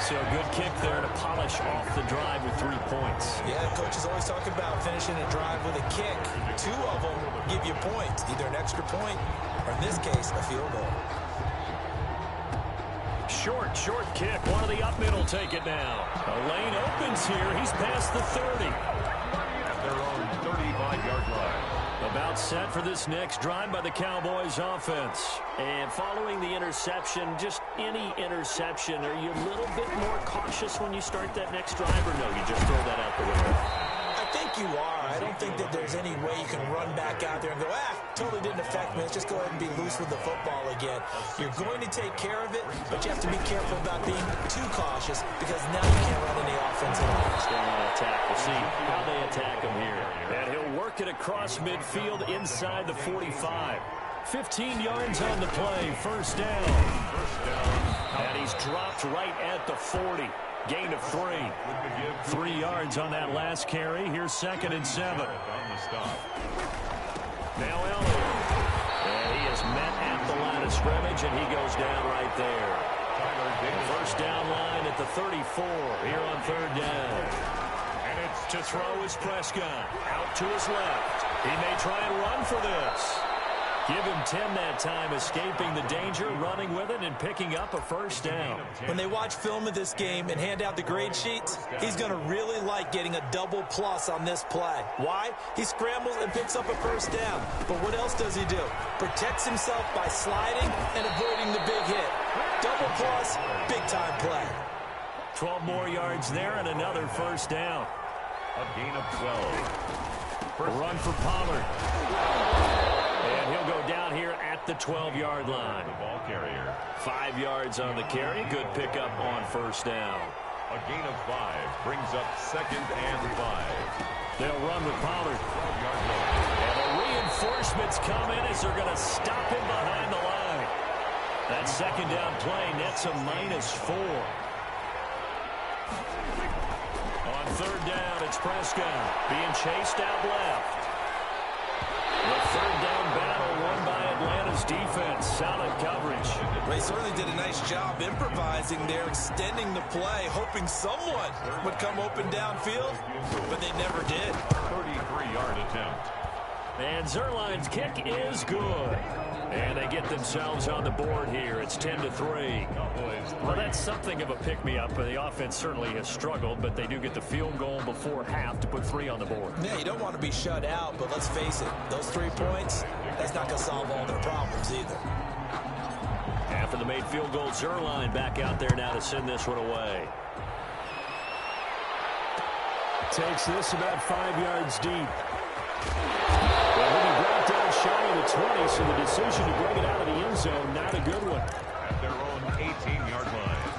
So a good kick there to polish off the drive with 3 points. Yeah, coaches always talk about finishing a drive with a kick. 2 of them give you points, either an extra point or, in this case, a field goal. Short kick. One of the up middle take it now. A lane opens here. He's past the 30. At their own 35-yard line. About set for this next drive by the Cowboys offense. And following the interception, just any interception, are you a little bit more cautious when you start that next drive, or no, you just throw that out the window? I think you are. I don't think that there's any way you can run back out there and go, totally didn't affect me. Let's just go ahead and be loose with the football again. You're going to take care of it, but you have to be careful about being too cautious because now you can't run any offense at all. Stay on attack. We'll see how they attack him here. And he'll work it across midfield inside the 45. 15 yards on the play. First down. And he's dropped right at the 40. Gain of 3. 3 yards on that last carry. Here's 2nd and 7. Now Elliott. And he is met at the line of scrimmage, and he goes down right there. First down line at the 34 here on 3rd down. And it's to throw is Prescott. Out to his left. He may try and run for this. Give him 10 that time, escaping the danger, running with it, and picking up a first down. When they watch film of this game and hand out the grade sheets, he's going to really like getting a double plus on this play. Why? He scrambles and picks up a first down. But what else does he do? Protects himself by sliding and avoiding the big hit. Double plus, big-time play. 12 more yards there and another first down. A gain of 12. Run for Pollard. And he'll go down here at the 12-yard line. The ball carrier. 5 yards on the carry. Good pickup on first down. A gain of 5 brings up 2nd and 5. They'll run with Pollard. And the reinforcements come in as they're going to stop him behind the line. That 2nd down play nets a -4. On 3rd down, it's Prescott being chased out left. The 3rd down battle won by Atlanta's defense. Solid coverage. They certainly did a nice job improvising there, extending the play, hoping someone would come open downfield, but they never did. 33-yard attempt. And Zerline's kick is good. And they get themselves on the board here. It's 10-3. Well, that's something of a pick-me-up. The offense certainly has struggled, but they do get the field goal before half to put 3 on the board. Yeah, you don't want to be shut out, but let's face it, those 3 points, that's not going to solve all their problems either. After the made field goal, Zerline back out there now to send this one away. Takes this about 5 yards deep. Well, he'll be brought down shy of the 20, so the decision to bring it out of the end zone, not a good one. At their own 18-yard line.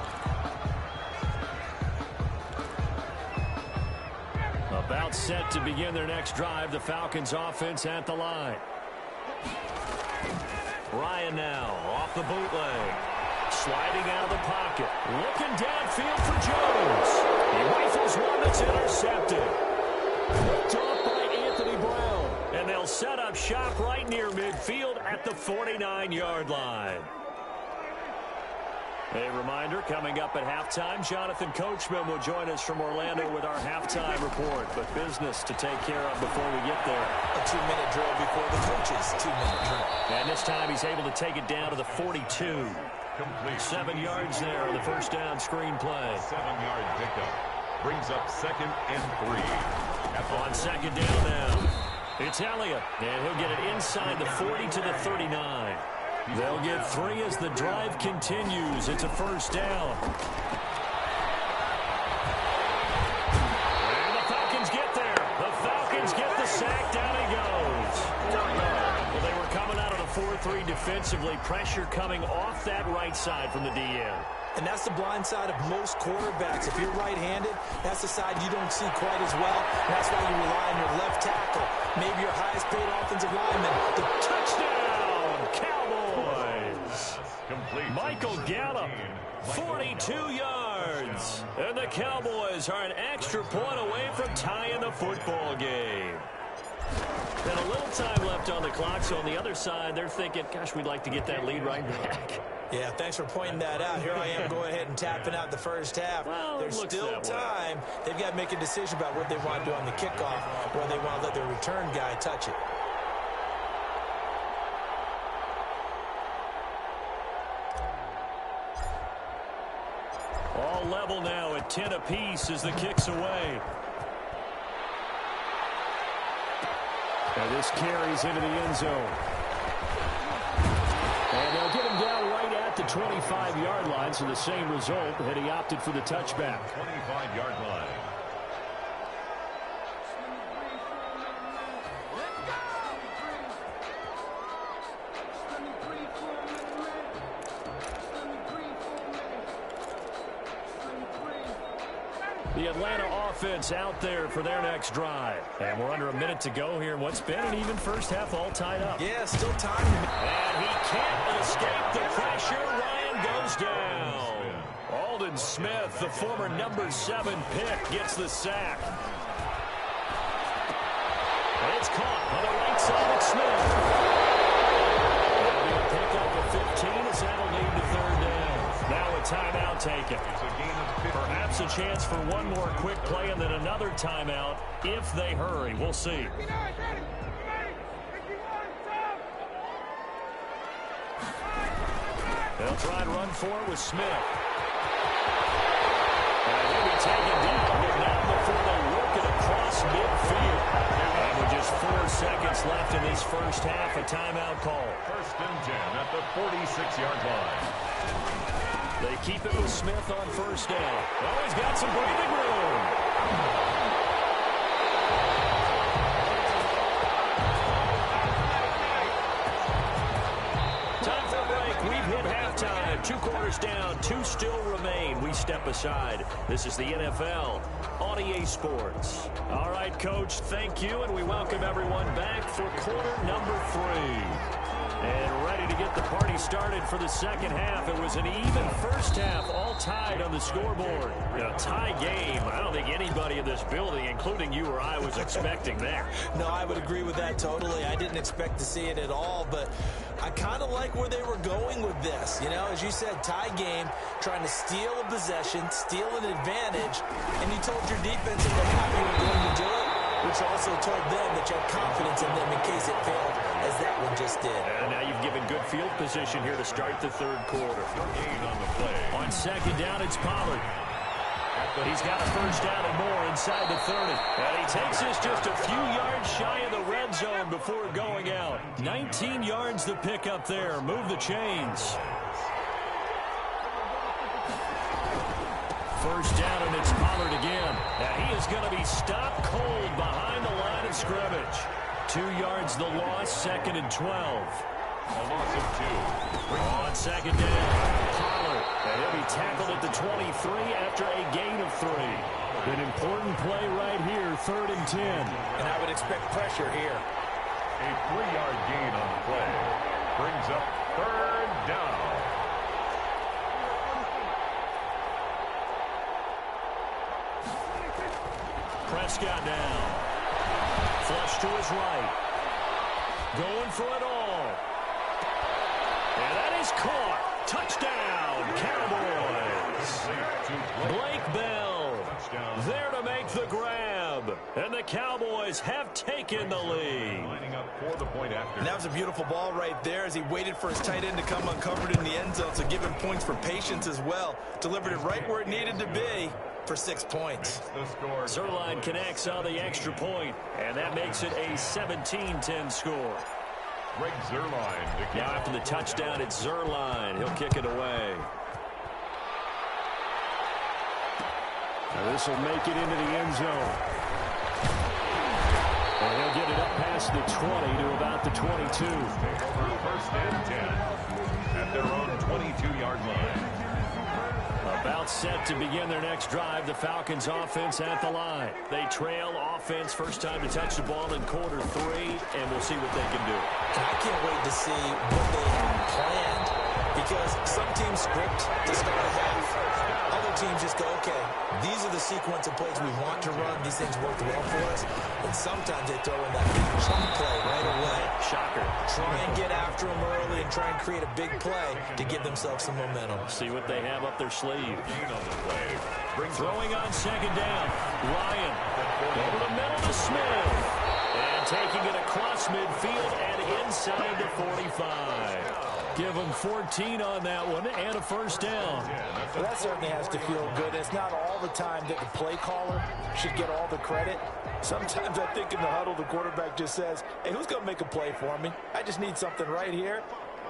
About set to begin their next drive, the Falcons offense at the line. Ryan now off the bootleg. Sliding out of the pocket. Looking downfield for Jones. He rifles one that's intercepted. Picked off by Anthony Brown. And they'll set up shop right near midfield at the 49-yard line. A reminder, coming up at halftime, Jonathan Coachman will join us from Orlando with our halftime report. But business to take care of before we get there. A 2-minute drill before the coach's 2-minute drill. And this time he's able to take it down to the 42. Complete. 7 yards there on the first down screen play. 7-yard pickup. Brings up 2nd and 3. On 2nd down now. It's Elliott. And he'll get it inside the 40 to the 39. They'll get 3 as the drive continues. It's a first down. And the Falcons get there. The Falcons get the sack. Down he goes. Well, they were coming out of the 4-3 defensively. Pressure coming off that right side from the DN. And that's the blind side of most quarterbacks. If you're right-handed, that's the side you don't see quite as well. And that's why you rely on your left tackle. Maybe your highest-paid offensive lineman. The touchdown, Cowboys. Complete. Michael Gallup, 42 yards. And the Cowboys are an extra point away from tying the football game. And a little time left on the clock, so on the other side, they're thinking, gosh, we'd like to get that lead right back. Yeah, thanks for pointing that out. Here I am going ahead and tapping out the first half. Well, there's still time. They've got to make a decision about what they want to do on the kickoff, or they want to let their return guy touch it. All level now at 10 apiece as the kick's away. And this carries into the end zone. And they'll get him down right at the 25-yard line, so the same result, and he opted for the touchback. 25-yard line. The Atlanta offense out there for their next drive. And we're under a minute to go here in what's been an even first half, all tied up. Yeah, still time. And he can't escape the pressure. Ryan goes down. Aldon Smith, the former number 7 pick, gets the sack. And it's caught on the right side of Smith. That'll be a pickup of 15 as that'll lead to third down. Now a timeout taken. Perhaps a chance for one more quick play and then another timeout if they hurry. We'll see. They'll try and run for it with Smith. And he'll be taken down, but not before they work it across midfield. And with just 4 seconds left in this first half, a timeout call. 1st and 10 at the 46-yard line. They keep it with Smith on first down. Oh, he's got some breathing room. Time for a break. We've hit halftime. 2 quarters down. 2 still remain. We step aside. This is the NFL on EA Sports. All right, Coach, thank you, and we welcome everyone back for quarter number 3. And ready to get the party started for the second half. It was an even first half, all tied on the scoreboard. A tie game. I don't think anybody in this building, including you or I, was expecting that. No, I would agree with that totally. I didn't expect to see it at all, but I kind of like where they were going with this. You know, as you said, tie game, trying to steal a possession, steal an advantage, and you told your defense at the half you were going to do it, which also told them that you had confidence in them in case it failed, as that one just did. And now you've given good field position here to start the third quarter. Gain on the play. On second down, it's Pollard. He's got a first down and more inside the 30. And he takes this just a few yards shy of the red zone before going out. 19 yards to pick up there. Move the chains. First down, and it's Pollard again. And he is going to be stopped cold behind the line of scrimmage. 2 yards the loss, 2nd and 12. A loss of 2. On second down, Pollard. And he'll be tackled at the 23 after a gain of 3. An important play right here, 3rd and 10. And I would expect pressure here. A 3-yard gain on the play. Brings up 3rd down. Prescott now. Flush to his right. Going for it all. And that is caught. Touchdown, Cowboys. Blake Bell there to make the grab. And the Cowboys have taken the lead. Lining up for the point after. And that was a beautiful ball right there as he waited for his tight end to come uncovered in the end zone, so give him points for patience as well. Delivered it right where it needed to be for 6 points. Zerline connects on the extra point, and that makes it a 17-10 score. Greg Zerline. Now after the touchdown, it's Zerline. He'll kick it away. Now this will make it into the end zone. And he'll get it up past the 20 to about the 22. First and 10 at their own 22-yard line. About set to begin their next drive. The Falcons offense at the line. They trail offense, first time to touch the ball in quarter 3, and we'll see what they can do. I can't wait to see what they have planned, because some teams script to start a half. Other teams just go, okay, these are the sequence of plays we want to run. These things work well for us. And sometimes they throw in that big chunk play right away. Shocker. Try and get after them early and try and create a big play to give themselves some momentum. See what they have up their sleeve. Throwing on second down. Ryan over the middle to Smith. And taking it across midfield and inside the 45. Give them 14 on that one and a first down. Well, that certainly has to feel good. It's not all the time that the play caller should get all the credit. Sometimes I think in the huddle, the quarterback just says, hey, who's going to make a play for me? I just need something right here.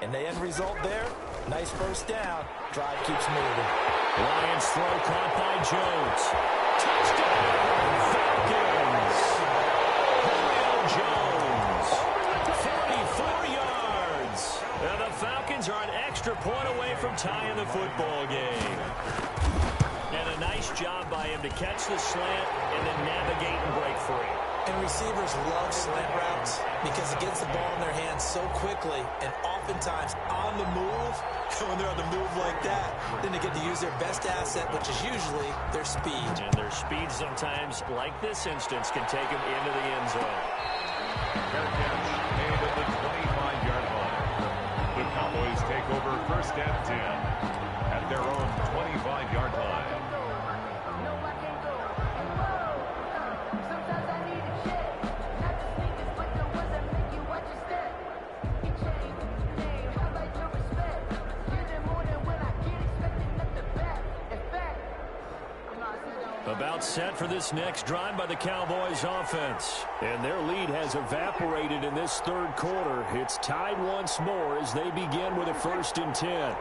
And the end result there, nice first down. Drive keeps moving. Lions throw caught by Jones. Touchdown, Falcons. Julio Jones, 44 yards. And the Falcons are an extra point away from tying the football game. And a nice job by him to catch the slant and then navigate and break free. And receivers love slant routes because it gets the ball in their hands so quickly and oftentimes on the move. When they're on the move like that, then they get to use their best asset, which is usually their speed. And their speed sometimes, like this instance, can take them into the end zone. Fair catch made at the 25-yard line. The Cowboys take over first and 10 at their own 25-yard line. About set for this next drive by the Cowboys offense. And their lead has evaporated in this third quarter. It's tied once more as they begin with a 1st and 10.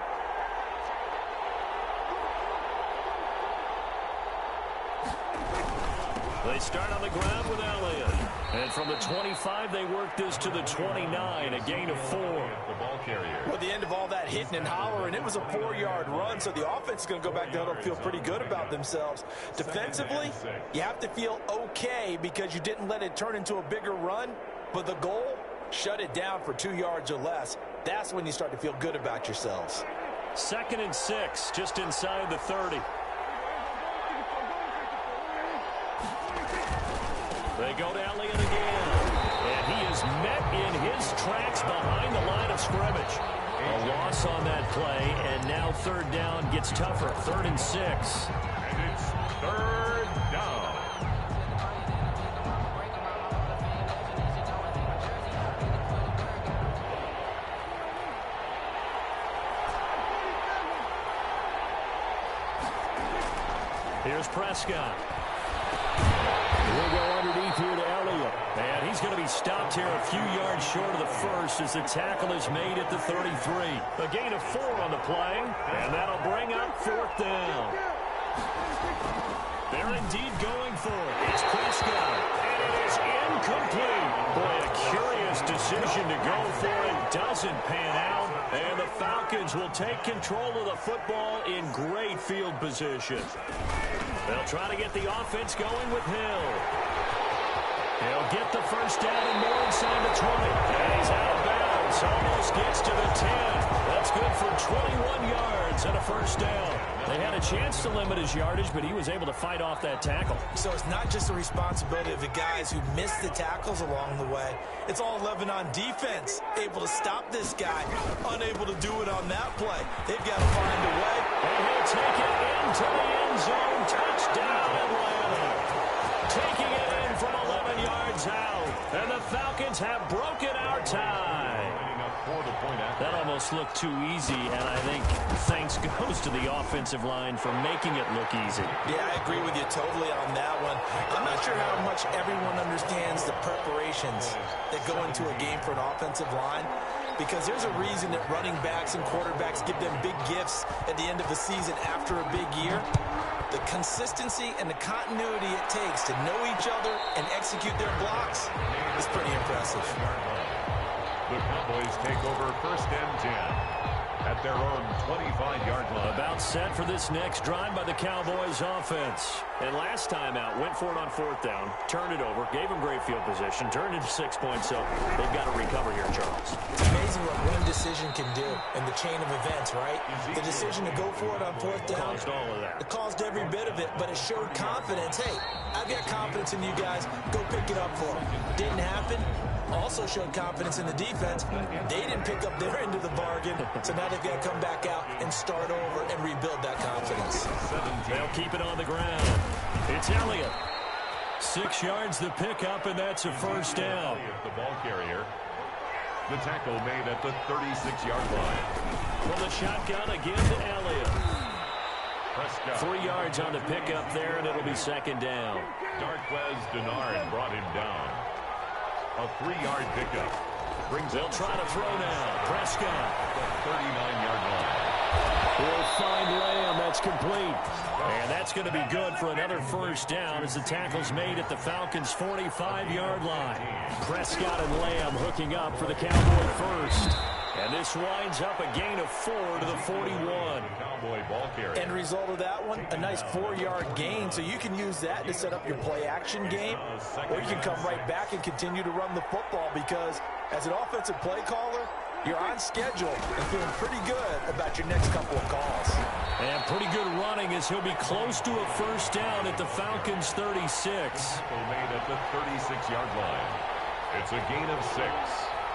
They start on the ground with Elliott. And from the 25, they work this to the 29, a gain of 4. The ball carrier. Well, the end of all that hitting and hollering, it was a 4-yard run, so the offense is going to go back to huddle and feel pretty good about themselves. Defensively, you have to feel okay because you didn't let it turn into a bigger run, but the goal, shut it down for 2 yards or less. That's when you start to feel good about yourselves. 2nd and 6, just inside the 30. They go to Elliott again, and he is met in his tracks behind the line of scrimmage. A loss on that play, and now 3rd down gets tougher. 3rd and 6. And it's 3rd down. Here's Prescott. We'll go underneath here to Elliott. And he's going to be stopped here a few yards short of the first as the tackle is made at the 33. A gain of 4 on the play, and that'll bring up 4th down. They're indeed going for it. It's Prescott, and it is incomplete. Boy, a curious decision to go for it. Doesn't pan out, and the Falcons will take control of the football in great field position. They'll try to get the offense going with Hill. He'll get the 1st down and more inside the 20. And he's out of bounds. Almost gets to the 10. That's good for 21 yards and a 1st down. They had a chance to limit his yardage, but he was able to fight off that tackle. So it's not just the responsibility of the guys who missed the tackles along the way. It's all 11 on defense. Able to stop this guy. Unable to do it on that play. They've got to find a way. And he'll take it into the end zone. Touchdown, Atlanta. Taking it in from 11 yards out. And the Falcons have broken our tie. That almost looked too easy, and I think thanks goes to the offensive line for making it look easy. Yeah, I agree with you totally on that one. I'm not sure how much everyone understands the preparations that go into a game for an offensive line, because there's a reason that running backs and quarterbacks give them big gifts at the end of the season after a big year. The consistency and the continuity it takes to know each other and execute their blocks is pretty impressive. The Cowboys take over 1st and 10 at their own 25-yard line. About set for this next drive by the Cowboys offense. And last time out, went for it on 4th down, turned it over, gave him great field position, turned into 6 points, so they've got to recover here, Charles. It's amazing what one decision can do in the chain of events, right? The decision to go for it on 4th down. Caused all of that. It caused every bit of it, but it showed confidence. Hey, I've got confidence in you guys. Go pick it up for them. Didn't happen. Also showed confidence in the defense. They didn't pick up their end of the bargain, so now they've got to come back out and start over and rebuild that confidence. They'll keep it on the ground. It's Elliott. 6 yards the pickup, and that's a 1st down. The ball carrier. The tackle made at the 36-yard line. From the shotgun again to Elliott. Prescott. 3 yards on the pickup there, and it'll be 2nd down. Darquez Denard brought him down. A 3-yard pickup. They'll try to throw now. Prescott. The 39-yard line. Will find Lamb. That's complete. And that's going to be good for another 1st down as the tackle's made at the Falcons' 45-yard line. Prescott and Lamb hooking up for the Cowboy 1st. And this winds up a gain of 4 to the 41. Cowboy ball carrier. End result of that one, a nice 4-yard gain. So you can use that to set up your play-action game, or you can come right back and continue to run the football because as an offensive play caller, you're on schedule and feeling pretty good about your next couple of calls. And pretty good running as he'll be close to a first down at the Falcons' 36. Made at the 36-yard line. It's a gain of 6.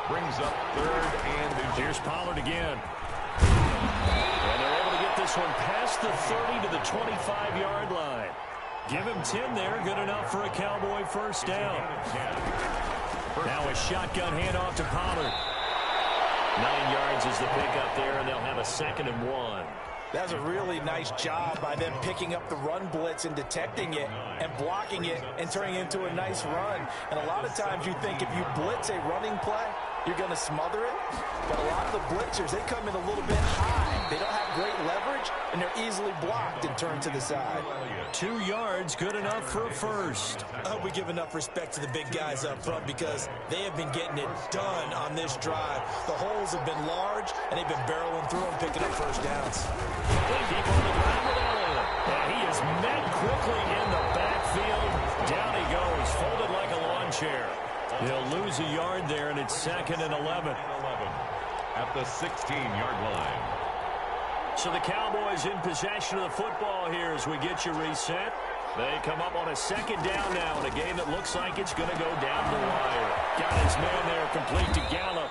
Brings up 3rd and inches. Here's Pollard again. And they're able to get this one past the 30 to the 25-yard line. Give him 10 there. Good enough for a Cowboy first down. Now a shotgun handoff to Pollard. 9 yards is the pickup there, and they'll have a 2nd and 1. That's a really nice job by them picking up the run blitz and detecting it and blocking it and turning it into a nice run. And a lot of times you think if you blitz a running play, you're going to smother it. But a lot of the blitzers, they come in a little bit high. They don't have great leverage, and they're easily blocked and turned to the side. 2 yards, good enough for a first. I hope we give enough respect to the big guys up front because they have been getting it done on this drive. The holes have been large, and they've been barreling through them, picking up first downs. They keep on the ground with Elliott. And he is met quickly in the backfield. Down he goes, folded like a lawn chair. They'll lose a yard there, and it's 2nd and 11. At the 16-yard line. So the Cowboys in possession of the football here as we get you reset. They come up on a 2nd down now in a game that looks like it's going to go down the wire. Got his man there complete to Gallup.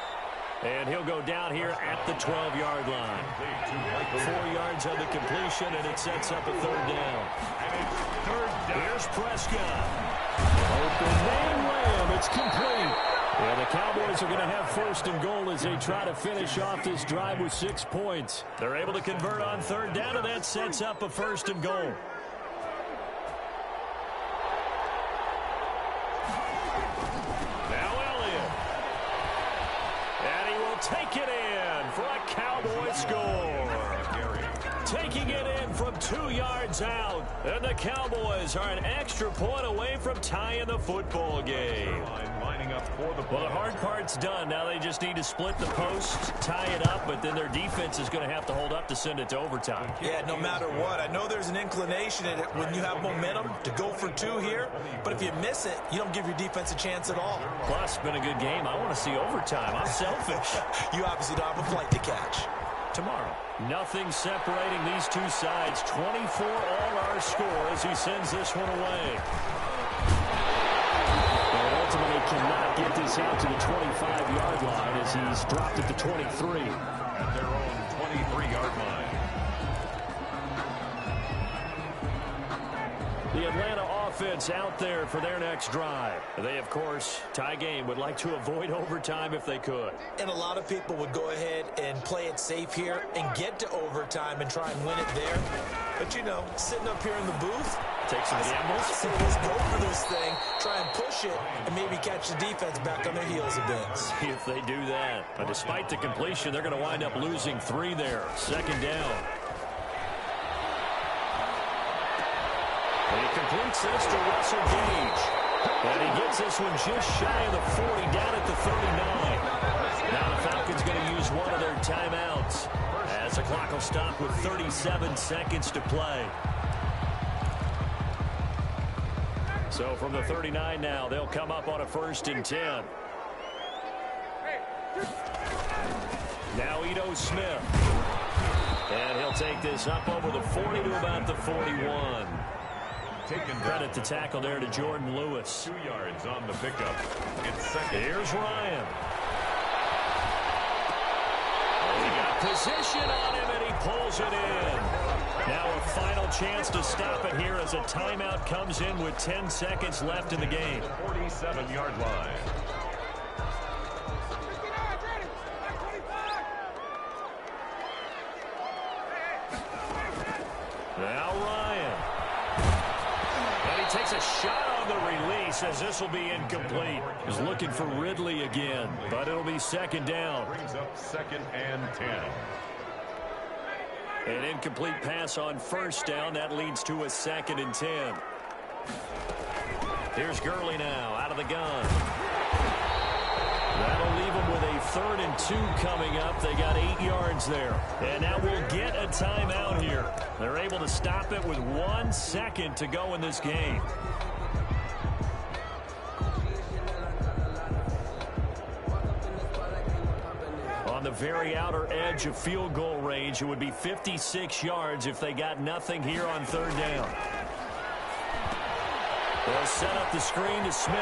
And he'll go down here at the 12-yard line. 4 yards on the completion, and it sets up a 3rd down. Here's Prescott. Open man Lamb. It's complete. And the Cowboys are going to have 1st and goal as they try to finish off this drive with 6 points. They're able to convert on 3rd down, and that sets up a 1st and goal. Now Elliott. And he will take it in for a Cowboy score. Taking it in from 2 yards out. And the Cowboys are an extra point away from tying the football game. Well, the hard part's done. Now they just need to split the post, tie it up, but then their defense is going to have to hold up to send it to overtime. Yeah, no matter what. I know there's an inclination in it when you have momentum to go for 2 here, but if you miss it, you don't give your defense a chance at all. Plus, it's been a good game. I want to see overtime. I'm selfish. You obviously don't have a flight to catch. Tomorrow. Nothing separating these two sides. 24 all our score as he sends this one away. And ultimately cannot get this out to the 25-yard line as he's dropped at the 23. At their own 23-yard line. The Atlanta offense out there for their next drive. They, of course, tie game, would like to avoid overtime if they could. And a lot of people would go ahead and play it safe here and get to overtime and try and win it there. But, you know, sitting up here in the booth, take some gambles. I say let's go for this thing, try and push it, and maybe catch the defense back on their heels a bit. See if they do that. But despite the completion, they're going to wind up losing 3 there. 2nd down. And he completes this to Russell Gage. And he gets this one just shy of the 40, down at the 39. Now the Falcons going to use one of their timeouts as the clock will stop with 37 seconds to play. So from the 39 now, they'll come up on a 1st and 10. Now Ito Smith. And he'll take this up over the 40 to about the 41. Credit the tackle there to Jordan Lewis. 2 yards on the pickup. It's 2nd. Here's Ryan. He got position on him, and he pulls it in. Now a final chance to stop it here as a timeout comes in with 10 seconds left in the game. 47-yard line. Now Ryan. And he takes a shot on the release as this will be incomplete. He's looking for Ridley again, but it'll be 2nd down. Brings up 2nd and 10. An incomplete pass on 1st down. That leads to a 2nd and 10. Here's Gurley now out of the gun. That'll leave him with a 3rd and 2 coming up. They got 8 yards there. And now we'll get a timeout here. They're able to stop it with 1 second to go in this game. On the very outer edge of field goal range, it would be 56 yards if they got nothing here on 3rd down. They'll set up the screen to Smith.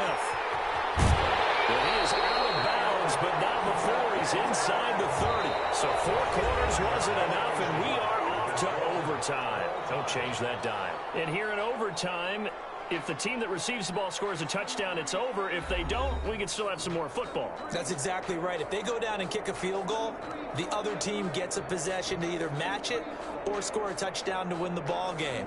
And he is out of bounds, but not before he's inside the 30. So 4 quarters wasn't enough, and we are off to overtime. Don't change that dime. And here in overtime, if the team that receives the ball scores a touchdown, it's over. If they don't, we can still have some more football. That's exactly right. If they go down and kick a field goal, the other team gets a possession to either match it or score a touchdown to win the ball game.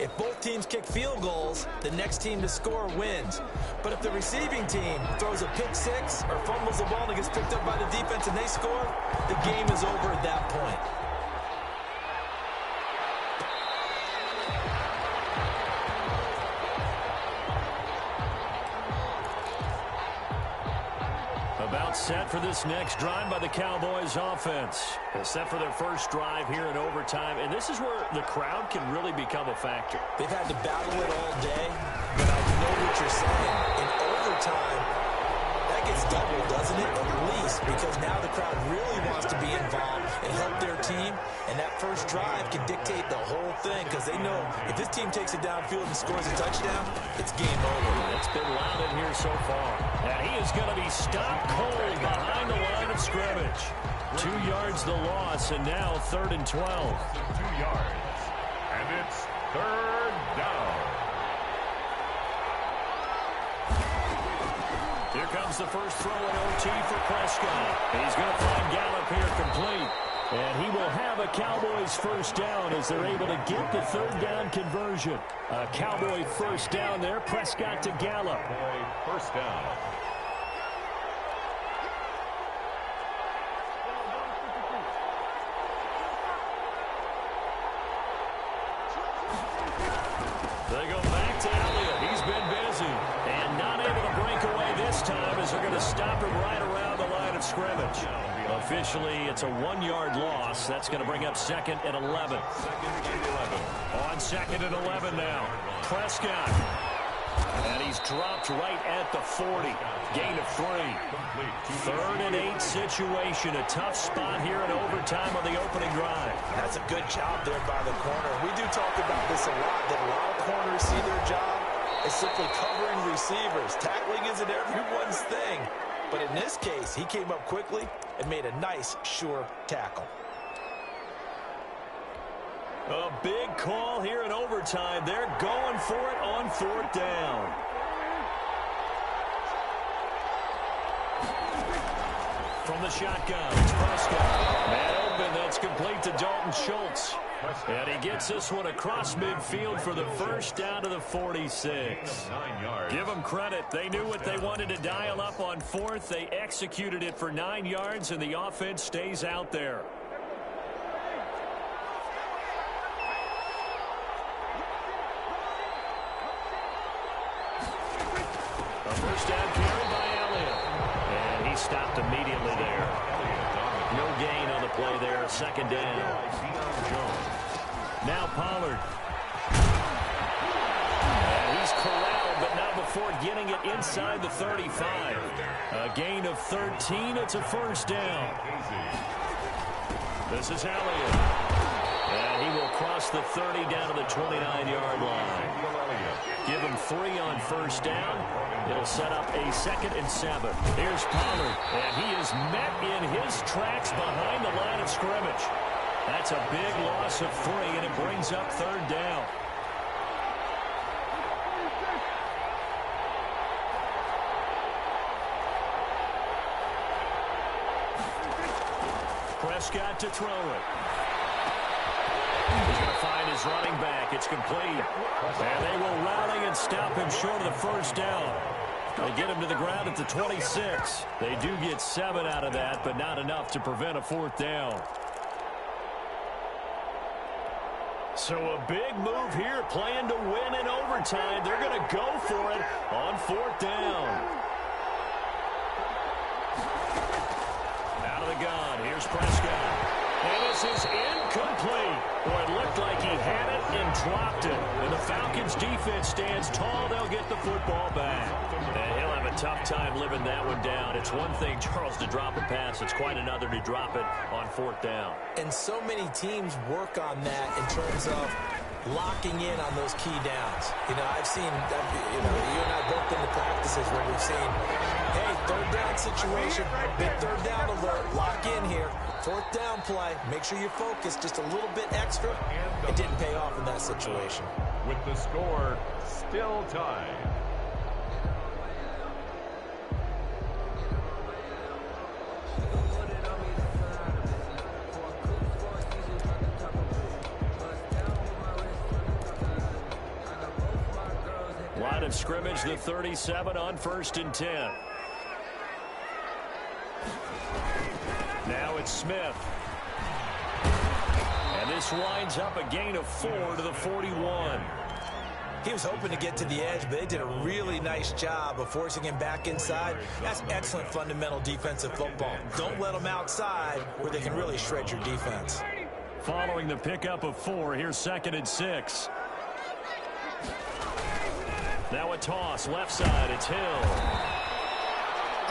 If both teams kick field goals, the next team to score wins. But if the receiving team throws a pick six or fumbles the ball and it gets picked up by the defense and they score, the game is over at that point. About set for this next drive by the Cowboys offense. They're set for their first drive here in overtime, and this is where the crowd can really become a factor. They've had to battle it all day, but I know what you're saying. In overtime, that gets doubled, doesn't it? At least, because now the crowd really wants to be involved and help their team, and that first drive can dictate the whole thing because they know if this team takes it downfield and scores a touchdown, it's game over. It's been loud in here so far. And he is going to be stopped cold behind the line of scrimmage. 2 yards the loss, and now 3rd and 12. 2 yards. And it's 3rd down. Here comes the first throw in OT for Prescott. He's going to find Gallup here complete. And he will have a Cowboys first down as they're able to get the 3rd down conversion. A Cowboy first down there. Prescott to Gallup. First down. They go back to Elliott. He's been busy. And not able to break away this time as they're going to stop him right around the line of scrimmage. Officially, it's a 1-yard loss. That's going to bring up 2nd and 11. 2nd and 11. On 2nd and 11 now. Prescott. And he's dropped right at the 40. Gain of 3. 3rd and 8 situation. A tough spot here in overtime on the opening drive. That's a good job there by the corner. We do talk about this a lot, that a lot of corners see their job as simply covering receivers. Tackling isn't everyone's thing. But in this case, he came up quickly and made a nice, sure tackle. A big call here in overtime. They're going for it on 4th down. From the shotgun, it's Prescott. Man open, that's complete to Dalton Schultz. And he gets this one across midfield for the first down to the 46. 9 yards. Give them credit. They knew what they wanted to dial up on 4th. They executed it for 9 yards, and the offense stays out there. A first down carry by Elliott. And he stopped immediately there. No gain on the play there. 2nd down. Now Pollard. And he's corralled, but not before getting it inside the 35. A gain of 13. It's a first down. This is Elliott. And he will cross the 30 down to the 29-yard line. Give him 3 on first down. It'll set up a 2nd and 7. Here's Pollard, and he is met in his tracks behind the line of scrimmage. That's a big loss of 3, and it brings up 3rd down. Prescott to throw it. He's going to find his running back. It's complete. And they will rally and stop him short of the first down. They get him to the ground at the 26. They do get 7 out of that, but not enough to prevent a 4th down. So a big move here, playing to win in overtime. They're going to go for it on 4th down. gun. Here's Prescott. And this is incomplete. Boy, it looked like he had it and dropped it. And the Falcons defense stands tall. They'll get the football back. And he'll have a tough time living that one down. It's one thing, Charles, to drop a pass. It's quite another to drop it on fourth down. And so many teams work on that in terms of locking in on those key downs. I've seen, you and I both been to practices where we've seen, hey, third down situation, big third down alert, lock in here. Fourth down play, make sure you're focused just a little bit extra. It didn't pay off in that situation. With the score still tied. Line of scrimmage, the 37 on 1st and 10. Now it's Smith. And this winds up a gain of 4 to the 41. He was hoping to get to the edge, but they did a really nice job of forcing him back inside. That's excellent fundamental defensive football. Don't let them outside where they can really shred your defense. Following the pickup of 4, here's 2nd and 6. Now a toss, left side, it's Hill.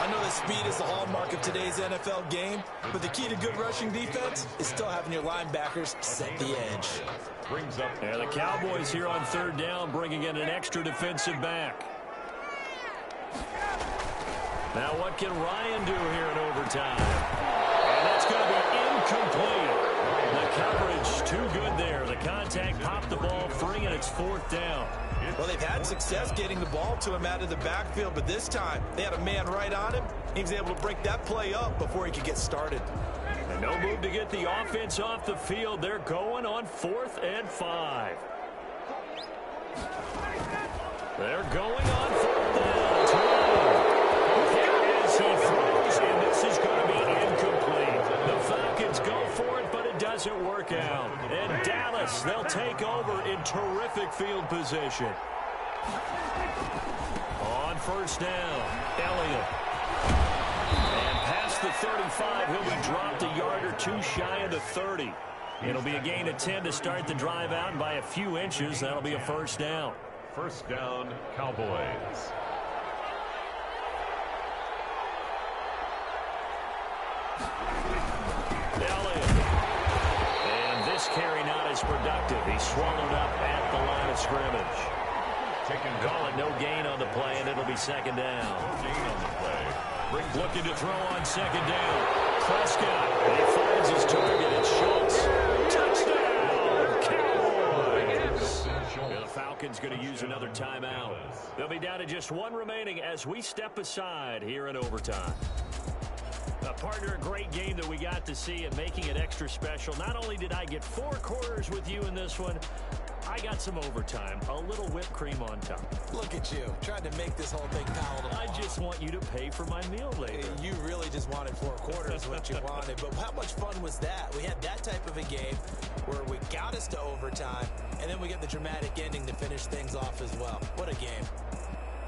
I know that speed is the hallmark of today's NFL game, but the key to good rushing defense is still having your linebackers set the edge. Brings up. And the Cowboys here on 3rd down, bringing in an extra defensive back. Now what can Ryan do here in overtime? And that's going to be incomplete. The coverage too good there. The contact popped the ball free, and it's 4th down. Well, they've had success getting the ball to him out of the backfield, but this time they had a man right on him. He was able to break that play up before he could get started. And no move to get the offense off the field. They're going on 4th and 5. They're going on 4th down. Here is he throws, and this is going to be incomplete. The Falcons go for it, but it doesn't work out. And Dallas, they'll take over in terrific field position. On 1st down, Elliott. And past the 35, he'll be dropped a yard or 2 shy of the 30. It'll be a gain of 10 to start the drive out, and by a few inches, that'll be a 1st down. 1st down, Cowboys. Elliott. And this carry not as productive. He's swallowed up at the line of scrimmage. Call it no gain on the play, and it'll be 2nd down. No gain on the play. Looking to throw on 2nd down. Prescott. And he finds his target. It's Schultz. Touchdown, Cowboys. And the Falcons going to use another timeout. They'll be down to just 1 remaining as we step aside here in overtime. Partner, a great game that we got to see and making it extra special. Not only did I get 4 quarters with you in this one, I got some overtime, a little whipped cream on top. Look at you, trying to make this whole thing palatable. I just want you to pay for my meal later. You really just wanted 4 quarters, what you wanted. But how much fun was that? We had that type of a game where we got us to overtime, and then we get the dramatic ending to finish things off as well. What a game.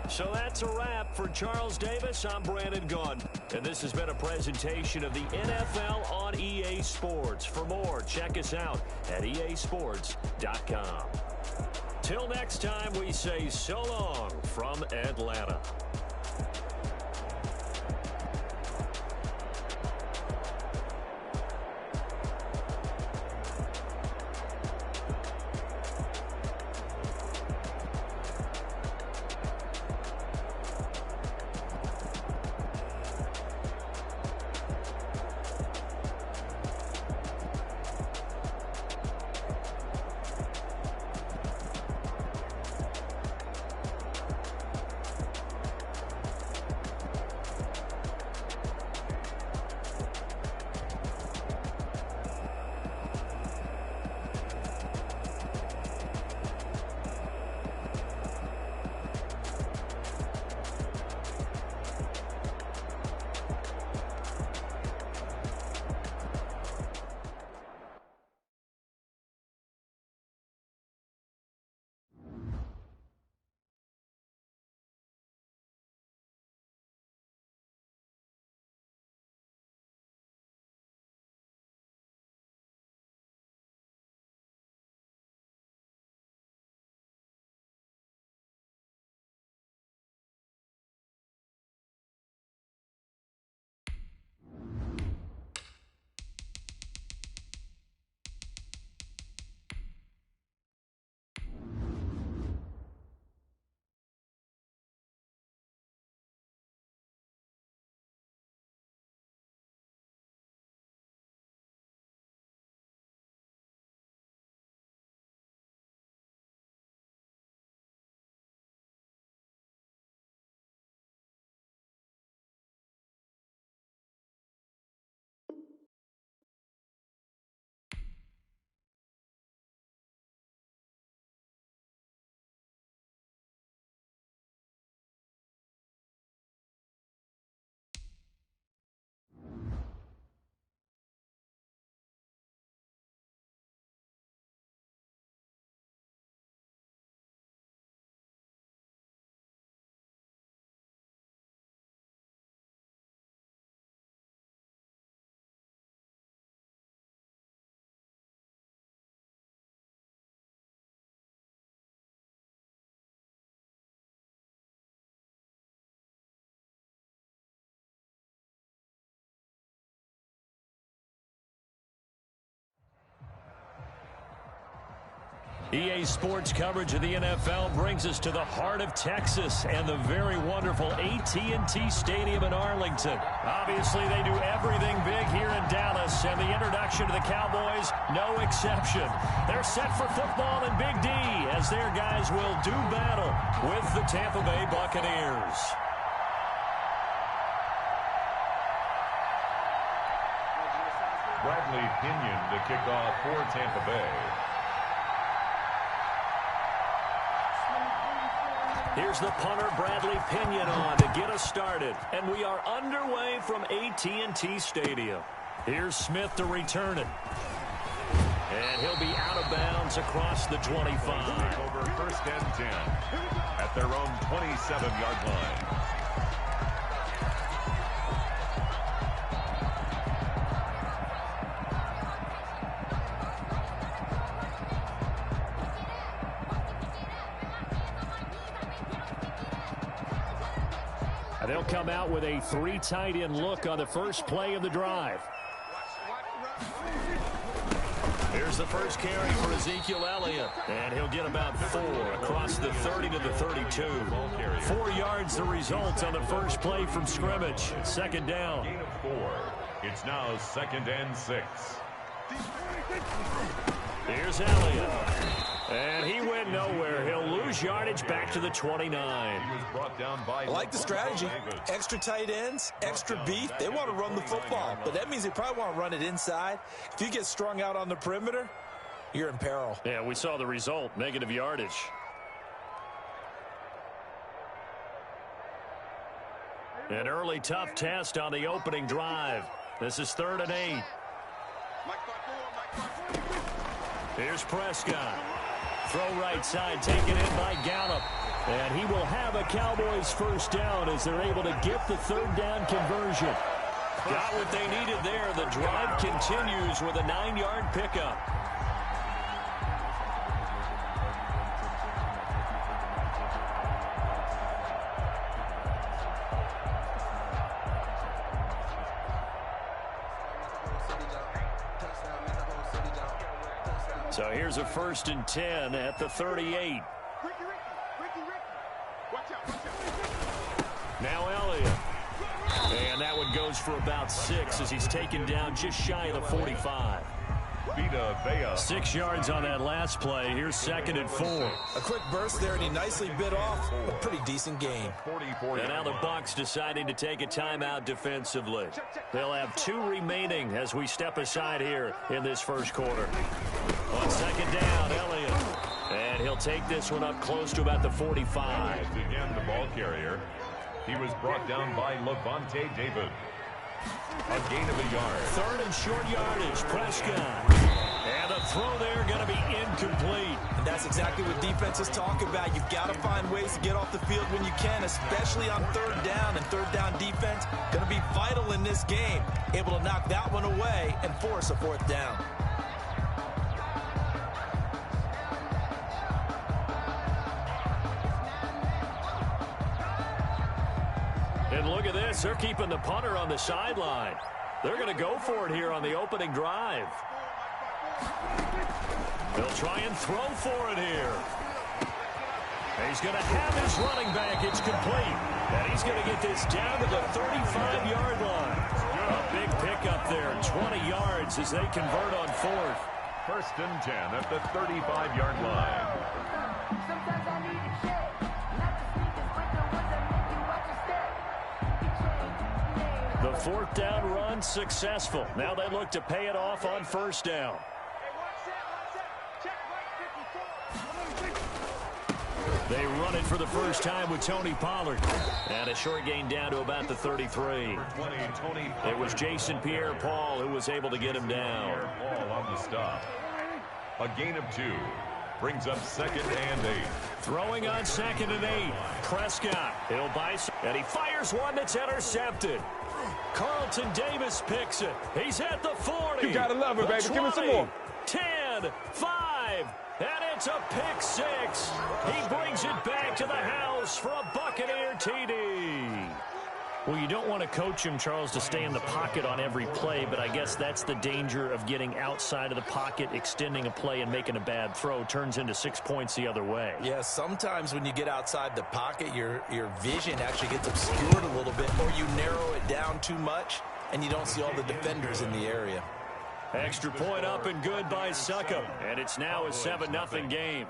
So that's a wrap. For Charles Davis, I'm Brandon Gunn. And this has been a presentation of the NFL on EA Sports. For more, check us out at easports.com. Till next time, we say so long from Atlanta. EA Sports coverage of the NFL brings us to the heart of Texas and the very wonderful AT&T Stadium in Arlington. Obviously, they do everything big here in Dallas, and the introduction to the Cowboys, no exception. They're set for football in Big D as their guys will do battle with the Tampa Bay Buccaneers. Bradley Pinion to kick off for Tampa Bay. Here's the punter, Bradley Pinion, on to get us started. And we are underway from AT&T Stadium. Here's Smith to return it. And he'll be out of bounds across the 25. Over first and 10 at their own 27-yard line. They'll come out with a 3 tight end look on the first play of the drive. Here's the first carry for Ezekiel Elliott, and he'll get about 4 across the 30 to the 32. 4 yards the result on the first play from scrimmage. Second down. Gain of 4. It's now 2nd and 6. Here's Elliott. And he went nowhere. He'll lose yardage back to the 29. I like the strategy. Extra tight ends, extra beef. They want to run the football, but that means they probably want to run it inside. If you get strung out on the perimeter, you're in peril. Yeah, we saw the result, negative yardage. An early tough test on the opening drive. This is 3rd and 8. Here's Prescott. Throw right side, taken in by Gallup. And he will have a Cowboys first down as they're able to get the 3rd down conversion. Got what they needed there. The drive continues with a 9-yard pickup. So here's a 1st and 10 at the 38. Now Elliott. And that one goes for about 6 as he's taken down just shy of the 45. 6 yards on that last play. Here's 2nd and 4. A quick burst there, and he nicely bit off a pretty decent game. And now the Bucs deciding to take a timeout defensively. They'll have 2 remaining as we step aside here in this first quarter. On 2nd down, Elliott. And he'll take this one up close to about the 45. Again, the ball carrier. He was brought down by Levante David. A gain of a yard. 3rd and short yardage, Prescott. And the throw there going to be incomplete. And that's exactly what defenses talk about. You've got to find ways to get off the field when you can, especially on 3rd down. And 3rd down defense going to be vital in this game. Able to knock that one away and force a 4th down. And look at this. They're keeping the punter on the sideline. They're going to go for it here on the opening drive. They'll try and throw for it here. He's going to have his running back. It's complete. And he's going to get this down to the 35-yard line. A big pickup there. 20 yards as they convert on 4th. 1st and 10 at the 35-yard line. Sometimes I need a check. Not the sneakers, but the ones that make you watch your step. The 4th down run successful. Now they look to pay it off on 1st down. They run it for the first time with Tony Pollard. And a short gain down to about the 33. It was Jason Pierre-Paul who was able to get him down. Paul on the stop. A gain of 2. Brings up 2nd and 8. Throwing on 2nd and 8. Prescott. He'll buy some. And he fires one that's intercepted. Carlton Davis picks it. He's at the 40. You gotta love it, baby. 20, Give me some more. 10, 5, and it's a pick 6. He brings it back to the house for a Buccaneer TD. Well, you don't want to coach him, Charles, to stay in the pocket on every play, but I guess that's the danger of getting outside of the pocket, extending a play, and making a bad throw. Turns into 6 points the other way. Yeah, sometimes when you get outside the pocket, your vision actually gets obscured a little bit, or you narrow it down too much, and you don't see all the defenders in the area. Extra point up and good by Succop, and it's now a 7-0 game.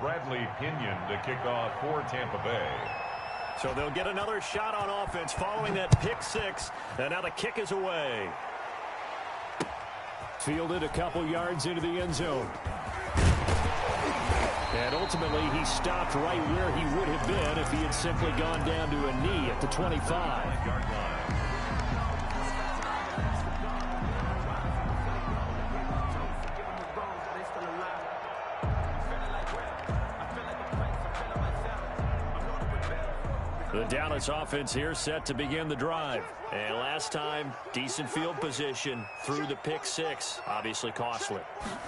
Bradley Pinion to kick off for Tampa Bay. So they'll get another shot on offense following that pick six. And now the kick is away. Fielded a couple yards into the end zone. And ultimately he stopped right where he would have been if he had simply gone down to a knee at the 25-yard line. The Dallas offense here set to begin the drive. And last time, decent field position through the pick six. Obviously costly.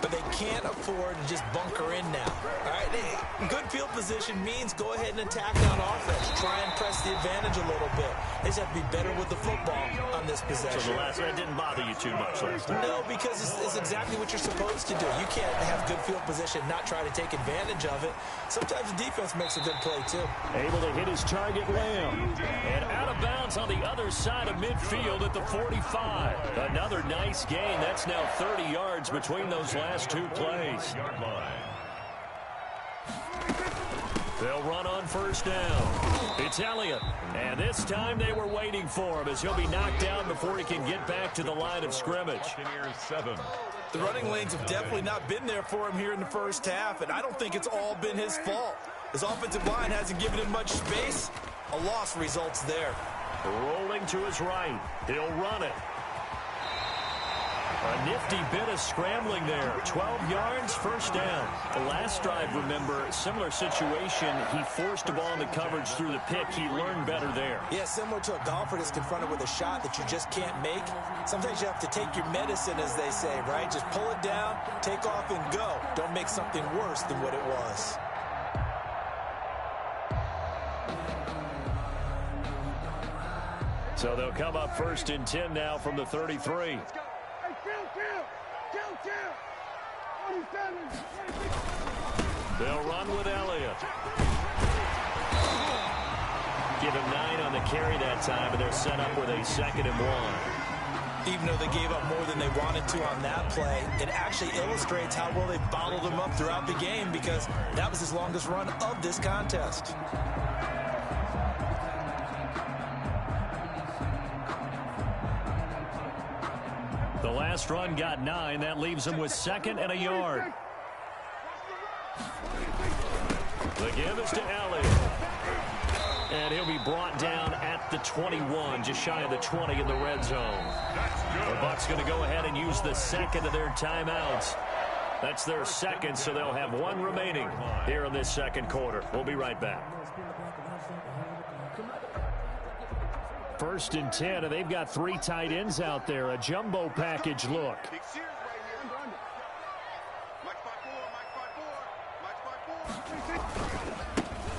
But they can't afford to just bunker in now. All right, good field position means go ahead and attack on offense. Try and press the advantage a little bit. They just have to be better with the football on this possession. So the last one didn't bother you too much last time? No, because it's exactly what you're supposed to do. You can't have good field position and not try to take advantage of it. Sometimes the defense makes a good play, too. Able to hit his target, Lamb. And out of bounds on the other side of midfield at the 45. Another nice gain. That's now 30 yards between those last two plays. They'll run on first down. It's Elliott. And this time they were waiting for him as he'll be knocked down before he can get back to the line of scrimmage. The running lanes have definitely not been there for him here in the first half, and I don't think it's all been his fault. His offensive line hasn't given him much space. A loss results there. Rolling to his right. He'll run it. A nifty bit of scrambling there. 12 yards, first down. The last drive, remember, similar situation. He forced the ball into coverage through the pick. He learned better there. Yeah, similar to a golfer that's confronted with a shot that you just can't make. Sometimes you have to take your medicine, as they say, right? Just pull it down, take off, and go. Don't make something worse than what it was. So they'll come up first and 10 now from the 33. They'll run with Elliott. Give him 9 on the carry that time, and they're set up with a 2nd and 1. Even though they gave up more than they wanted to on that play, it actually illustrates how well they bottled them up throughout the game, because that was his longest run of this contest. The last run got 9. That leaves him with 2nd and a yard. The give is to Elliott. And he'll be brought down at the 21, just shy of the 20 in the red zone. The Bucs going to go ahead and use the 2nd of their timeouts. That's their 2nd, so they'll have 1 remaining here in this 2nd quarter. We'll be right back. 1st and 10, and they've got 3 tight ends out there. A jumbo package look.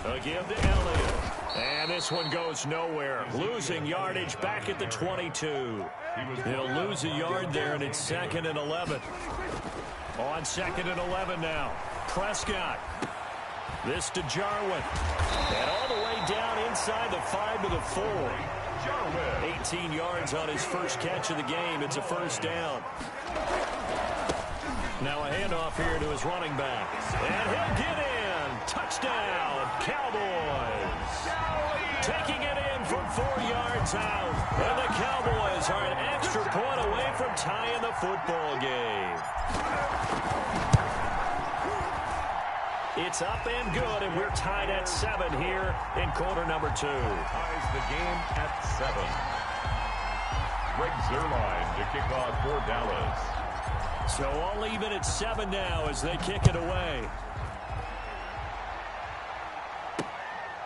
A give to Elliott. And this one goes nowhere. Losing yardage back at the 22. He'll lose a yard there, and it's 2nd and 11. On 2nd and 11 now. Prescott. This to Jarwin. And all the way down inside the 5 to the 4. 18 yards on his first catch of the game. It's a first down. Now a handoff here to his running back. And he'll get in. Touchdown, Cowboys. Taking it in from 4 yards out. And the Cowboys are an extra point away from tying the football game. It's up and good, and we're tied at 7 here in quarter number 2. Ties the game at 7. Greg Zuerlein to kick off for Dallas. So all even at 7 now as they kick it away.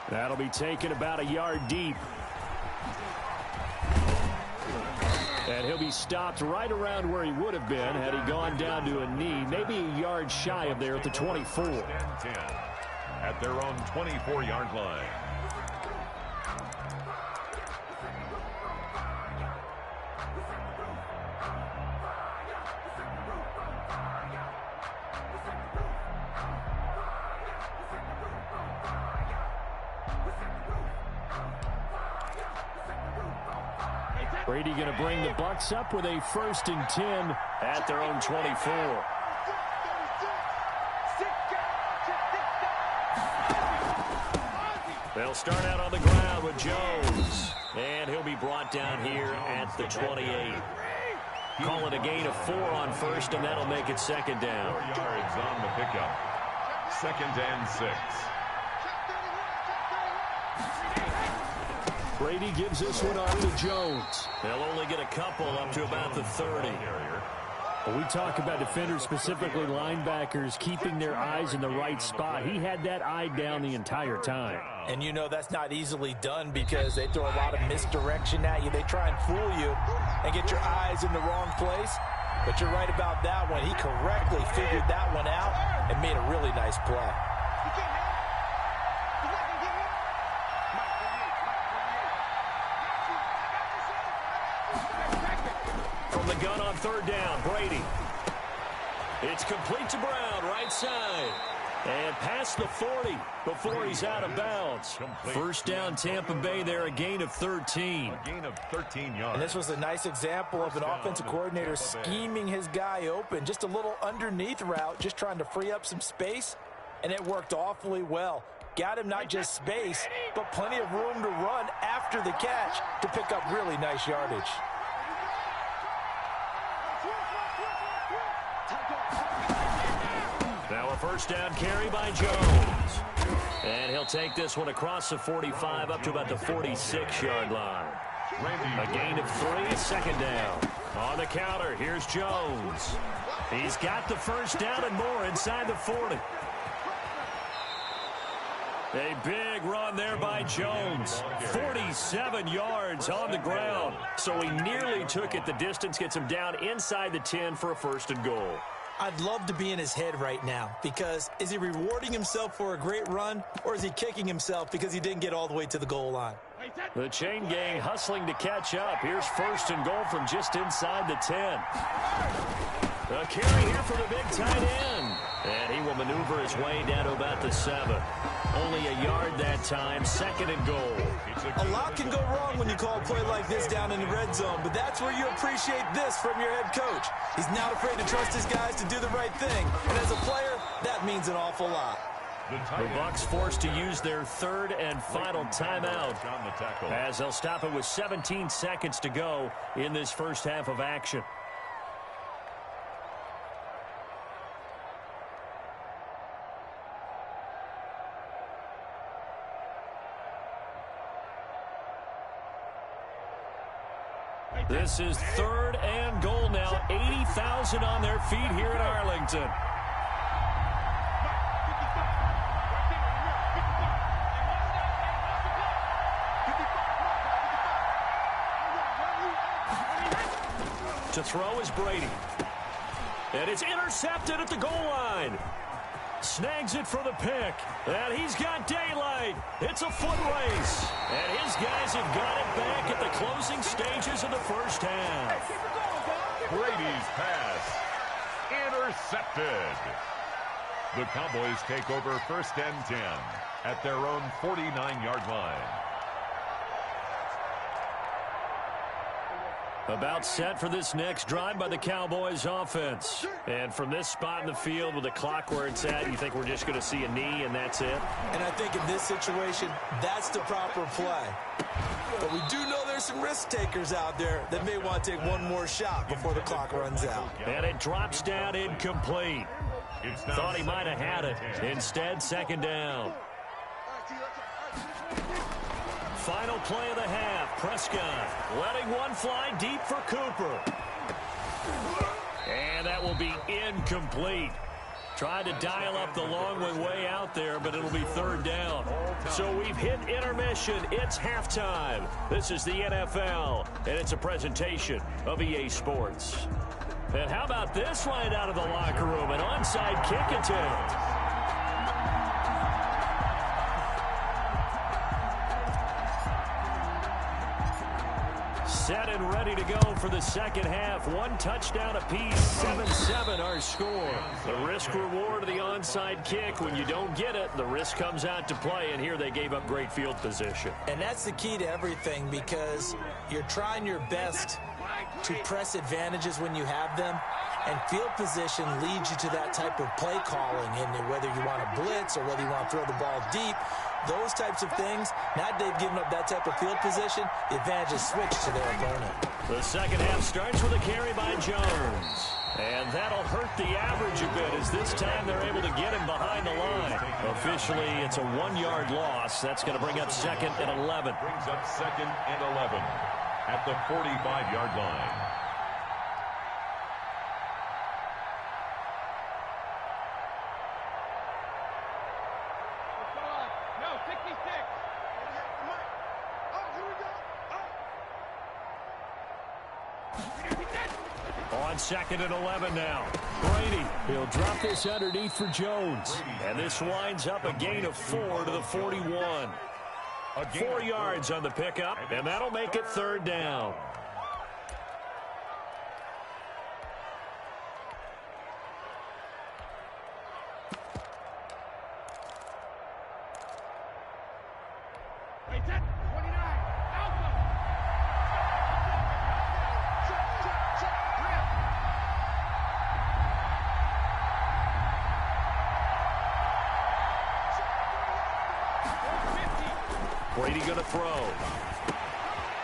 That'll be taken about a yard deep. And he'll be stopped right around where he would have been had he gone down to a knee, maybe a yard shy of there at the 24. at their own 24-yard line. Brady going to bring the Bucs up with a 1st and 10 at their own 24. They'll start out on the ground with Jones. And he'll be brought down here at the 28. Call it a gain of 4 on 1st, and that'll make it 2nd down. 4 yards on the pickup. 2nd and 6. Brady gives this one off to Jones. They'll only get a couple up to about the 30. We talk about defenders, specifically linebackers, keeping their eyes in the right spot. He had that eye down the entire time. And you know that's not easily done because they throw a lot of misdirection at you. They try and fool you and get your eyes in the wrong place. But you're right about that one. He correctly figured that one out and made a really nice play. From the gun on 3rd down, Brady. It's complete to Brown, right side. And past the 40 before he's out of bounds. 1st down, Tampa Bay there, a gain of 13. A gain of 13 yards. And this was a nice example of an offensive coordinator scheming his guy open. Just a little underneath route, just trying to free up some space. And it worked awfully well. Got him not just space, but plenty of room to run after the catch to pick up really nice yardage. Now a 1st down carry by Jones. And he'll take this one across the 45 up to about the 46-yard line. A gain of 3, 2nd down. On the counter, here's Jones. He's got the 1st down and more inside the 40. A big run there by Jones. 47 yards on the ground. So he nearly took it the distance, gets him down inside the 10 for a 1st and goal. I'd love to be in his head right now because is he rewarding himself for a great run or is he kicking himself because he didn't get all the way to the goal line? The chain gang hustling to catch up. Here's 1st and goal from just inside the 10. A carry here for the big tight end. And he will maneuver his way down to about the 7. Only a yard that time, 2nd and goal. A lot can go wrong when you call a play like this down in the red zone, but that's where you appreciate this from your head coach. He's not afraid to trust his guys to do the right thing, and as a player, that means an awful lot. The Bucs forced to use their 3rd and final timeout as they'll stop it with 17 seconds to go in this 1st half of action. This is 3rd and goal now. 80,000 on their feet here in Arlington. To throw is Brady. And it's intercepted at the goal line. Snags it for the pick. And he's got daylight. It's a foot race. And his guys have got it back at the closing stages of the 1st half. Brady's pass intercepted. The Cowboys take over 1st and 10 at their own 49-yard line. About set for this next drive by the Cowboys offense. And from this spot in the field with the clock where it's at, you think we're just going to see a knee and that's it? And I think in this situation, that's the proper play. But we do know there's some risk takers out there that may want to take one more shot before the clock runs out. And it drops down incomplete. Thought he might have had it. Instead, 2nd down. Final play of the half. Prescott letting one fly deep for Cooper. And that will be incomplete. Tried to dial up the long way out there, but it'll be 3rd down. So we've hit intermission. It's halftime. This is the NFL, and it's a presentation of EA Sports. And how about this right out of the locker room? An onside kick attempt. Set and ready to go for the second half. One touchdown apiece, 7-7 our score. The risk reward of the onside kick. When you don't get it, the risk comes out to play, and here they gave up great field position. And that's the key to everything, because you're trying your best to press advantages when you have them, and field position leads you to that type of play calling, and whether you want to blitz or whether you want to throw the ball deep, those types of things. Now they've given up that type of field position, the advantage is switched to their opponent. The second half starts with a carry by Jones. And that'll hurt the average a bit, as this time they're able to get him behind the line. Officially, it's a 1-yard loss. That's going to bring up 2nd and 11. Brings up 2nd and 11 at the 45-yard line. On 2nd and 11 now. Brady, he'll drop this underneath for Jones. And this winds up a gain of 4 to the 41. 4 yards on the pickup, and that'll make it 3rd down. Brady going to throw.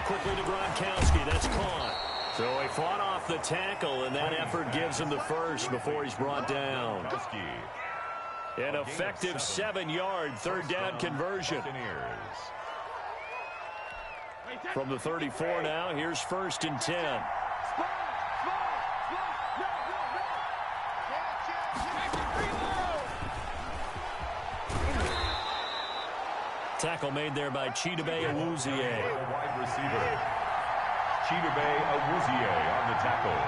Quickly to Gronkowski. That's caught. So he fought off the tackle, and that effort gives him the first before he's brought down. An effective 7-yard 3rd down conversion. From the 34 now, here's 1st and 10. Tackle made there by Chidobe Awuzie. Wide receiver. Chidobe Awuzie on the tackle.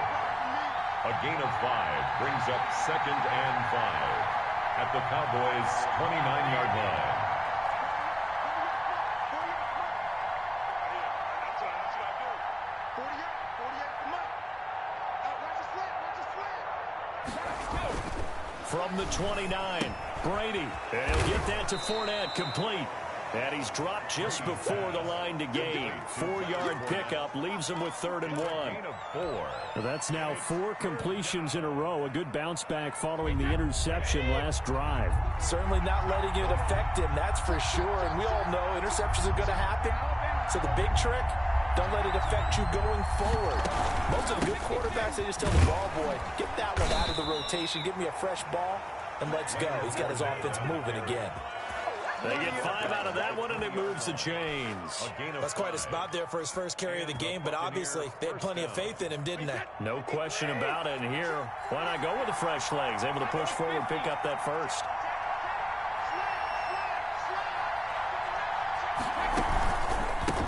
A gain of 5 brings up 2nd and 5 at the Cowboys' 29-yard line. From the 29, Brady, and he'll get that to Fournette, complete. And he's dropped just before the line to gain. 4-yard pickup leaves him with 3rd and 1. Well, that's now 4 completions in a row. A good bounce back following the interception last drive. Certainly not letting it affect him, that's for sure. And we all know interceptions are going to happen. So the big trick, don't let it affect you going forward. Most of the good quarterbacks, they just tell the ball boy, get that one out of the rotation, give me a fresh ball, and let's go. He's got his offense moving again. They get 5 out of that one, and it moves the chains. That's quite a spot there for his first carry of the game, but obviously they had plenty of faith in him, didn't they? No question about it. And here, why not go with the fresh legs? Able to push forward, pick up that first.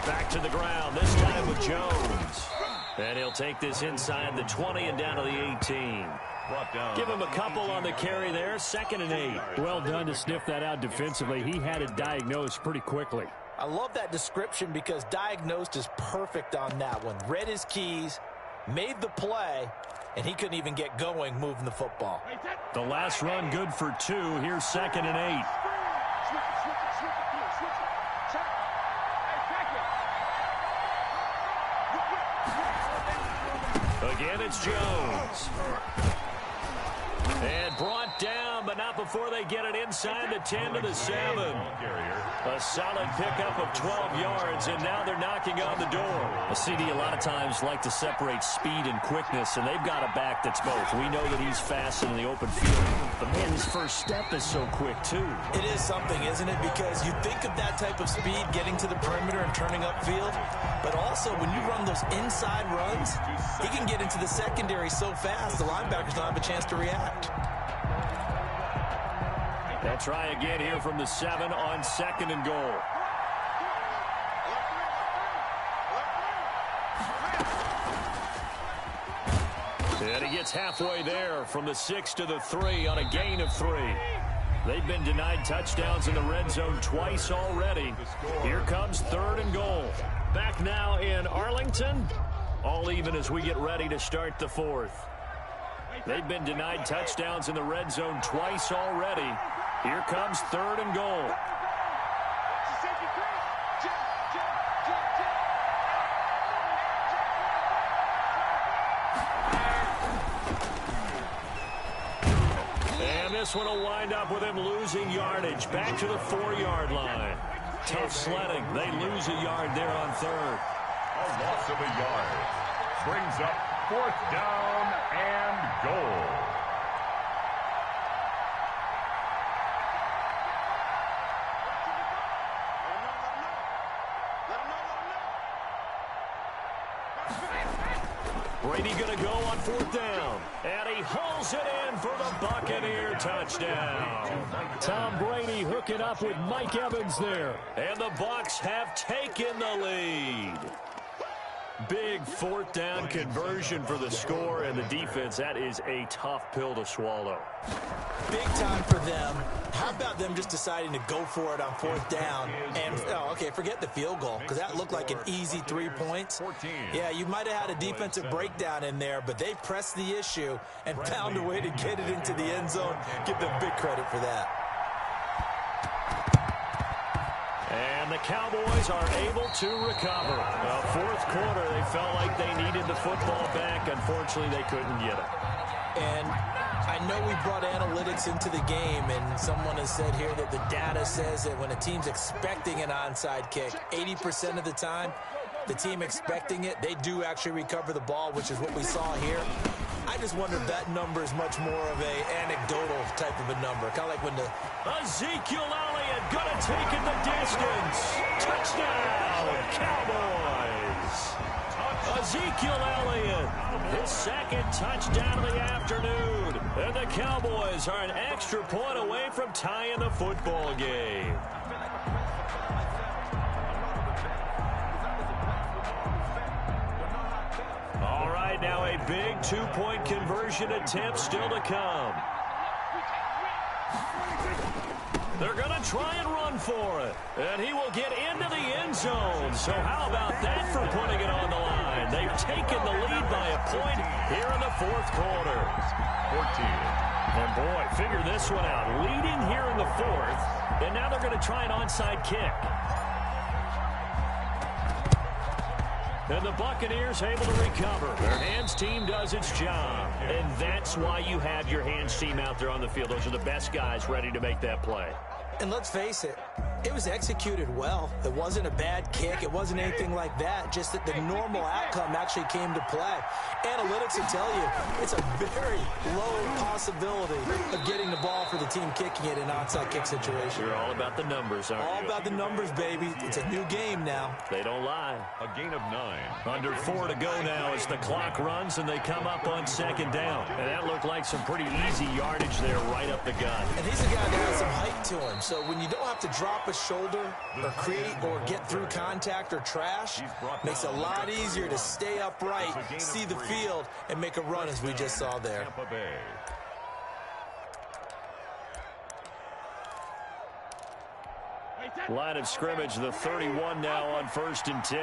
Back to the ground, this time with Jones. And he'll take this inside the 20 and down to the 18. Give him a couple on the carry there. 2nd and 8. Well done to sniff that out defensively. He had it diagnosed pretty quickly. I love that description because diagnosed is perfect on that one. Read his keys, made the play, and he couldn't even get going moving the football. The last run good for 2. Here's 2nd and 8. Again, it's Jones. And brought down, but not before they get it inside the 10 to the 7. A solid pickup of 12 yards, and now they're knocking on the door. A CD a lot of times like to separate speed and quickness, and they've got a back that's both. We know that he's fast in the open field, but man, his first step is so quick too. It is something, isn't it? Because you think of that type of speed getting to the perimeter and turning upfield, but also when you run those inside runs, he can get into the secondary so fast the linebackers don't have a chance to react. They'll try again here from the 7 on 2nd and goal. And he gets halfway there from the 6 to the 3 on a gain of 3. They've been denied touchdowns in the red zone twice already. Here comes 3rd and goal. Back now in Arlington. All even as we get ready to start the fourth. They've been denied touchdowns in the red zone twice already. Here comes 3rd and goal. And this one will wind up with him losing yardage. Back to the 4-yard line. Tough sledding. They lose a yard there on 3rd. A loss of a yard. Brings up 4th down and goal. Brady going to go on 4th down. And he hauls it in for the Buccaneer touchdown. Tom Brady hooking up with Mike Evans there. And the Bucs have taken the lead. Big 4th down conversion for the score, and the defense, that is a tough pill to swallow. Big time for them. How about them just deciding to go for it on 4th down? And, forget the field goal, because that looked like an easy 3 points. Yeah, you might have had a defensive breakdown in there, but they pressed the issue and found a way to get it into the end zone. Give them big credit for that. And the Cowboys are able to recover. Well, 4th quarter, they felt like they needed the football back. Unfortunately, they couldn't get it. And I know we brought analytics into the game, and someone has said here that the data says that when a team's expecting an onside kick, 80% of the time, the team expecting it, they do actually recover the ball, which is what we saw here. I just wonder if that number is much more of a anecdotal type of a number. Kind of like when the Ezekiel Elliott gonna take it the distance. Touchdown, Cowboys. Ezekiel Elliott, his 2nd touchdown of the afternoon. And the Cowboys are an extra point away from tying the football game. All right, now a big 2-point conversion attempt still to come. They're going to try and run for it. And he will get into the end zone. So how about that for putting it on the line? They've taken the lead by a point here in the 4th quarter. 14. And boy, figure this one out. Leading here in the 4th. And now they're going to try an onside kick. And the Buccaneers able to recover. Their hands team does its job. And that's why you have your hands team out there on the field. Those are the best guys ready to make that play. And let's face it, it was executed well. It wasn't a bad kick. It wasn't anything like that. Just that the normal outcome actually came to play. Analytics will tell you it's a very low possibility of getting the ball for the team kicking it in an onside kick situation. You're all about the numbers, aren't you? All about the numbers, baby. It's a new game now. They don't lie. A gain of 9. Under 4 to go now as the clock runs and they come up on 2nd down. And that looked like some pretty easy yardage there right up the gut. And he's a guy that has some height to him. So when you don't have to drop a shoulder or create or get through contact or trash, makes it a lot easier to stay upright, see the field, and make a run as we just saw there. Line of scrimmage, the 31 now on 1st and 10.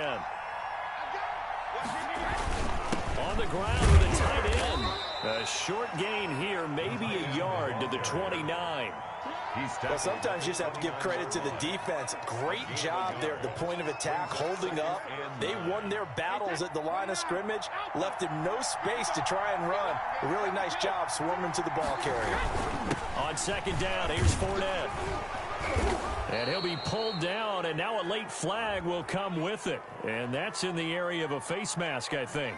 On the ground with a tight end. A short gain here, maybe a yard to the 29. Well, sometimes you just have to give credit to the defense. Great job there at the point of attack, holding up. They won their battles at the line of scrimmage, left him no space to try and run. A really nice job swarming to the ball carrier. On 2nd down, here's Fournette. And he'll be pulled down, and now a late flag will come with it. And that's in the area of a face mask, I think.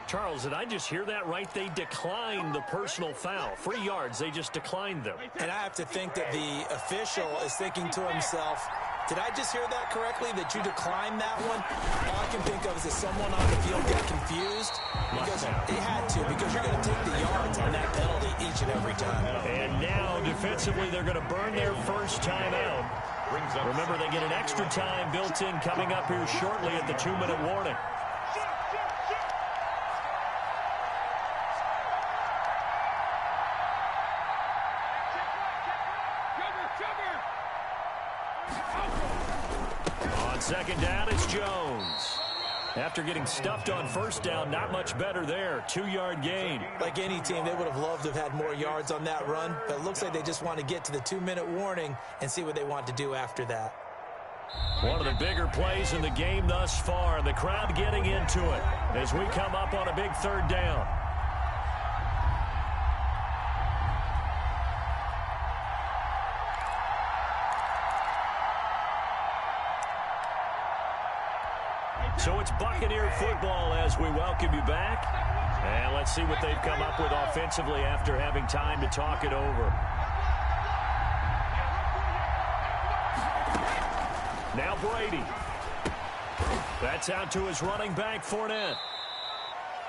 Charles, did I just hear that right? They declined the personal foul. 3 yards, they just declined them. And I have to think that the official is thinking to himself, did I just hear that correctly, that you declined that one? All I can think of is that someone on the field got confused. Because they had to, because you're going to take the yards on that penalty each and every time. And now, defensively, they're going to burn their first time out. Remember, they get an extra time built in coming up here shortly at the 2-minute warning. Second down, it's Jones. After getting stuffed on first down, not much better there. 2-yard gain. Like any team, they would have loved to have had more yards on that run, but it looks like they just want to get to the 2-minute warning and see what they want to do after that. One of the bigger plays in the game thus far, and the crowd getting into it as we come up on a big third down. So it's Buccaneer football as we welcome you back. And let's see what they've come up with offensively after having time to talk it over. Now Brady. That's out to his running back, Fournette.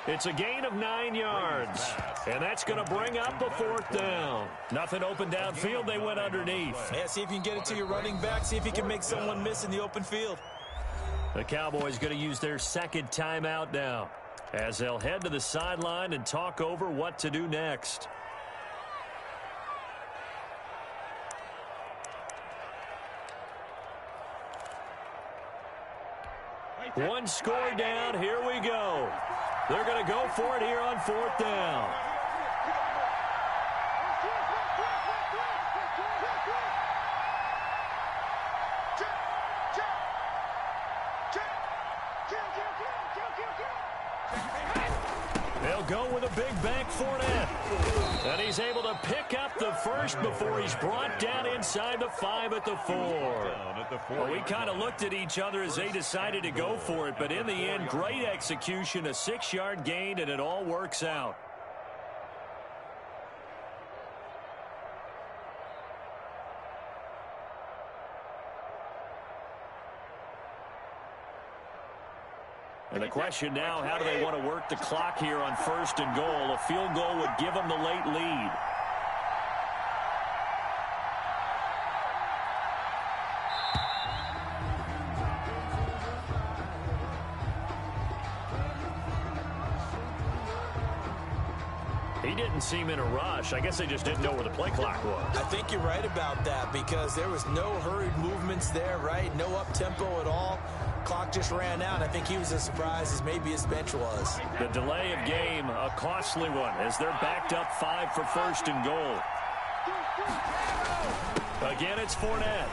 It's a gain of 9 yards. And that's going to bring up a 4th down. Nothing open downfield. They went underneath. Yeah, see if you can get it to your running back. See if you can make someone miss in the open field. The Cowboys going to use their second timeout now as they'll head to the sideline and talk over what to do next. One score down. Here we go. They're going to go for it here on 4th down. They'll go with a big back Fournette. And he's able to pick up the first before he's brought down inside the 5 at the 4. Well, we kind of looked at each other as they decided to go for it, but in the end, great execution, a 6-yard gain, and it all works out. And the question now, how do they want to work the clock here on 1st and goal? A field goal would give them the late lead. He didn't seem in a rush. I guess they just didn't know where the play clock was. I think you're right about that because there was no hurried movements there, right? No up-tempo at all. Clock just ran out. I think he was as surprised as maybe his bench was. The delay of game, a costly one, as they're backed up 5 for 1st and goal. Again, it's Fournette.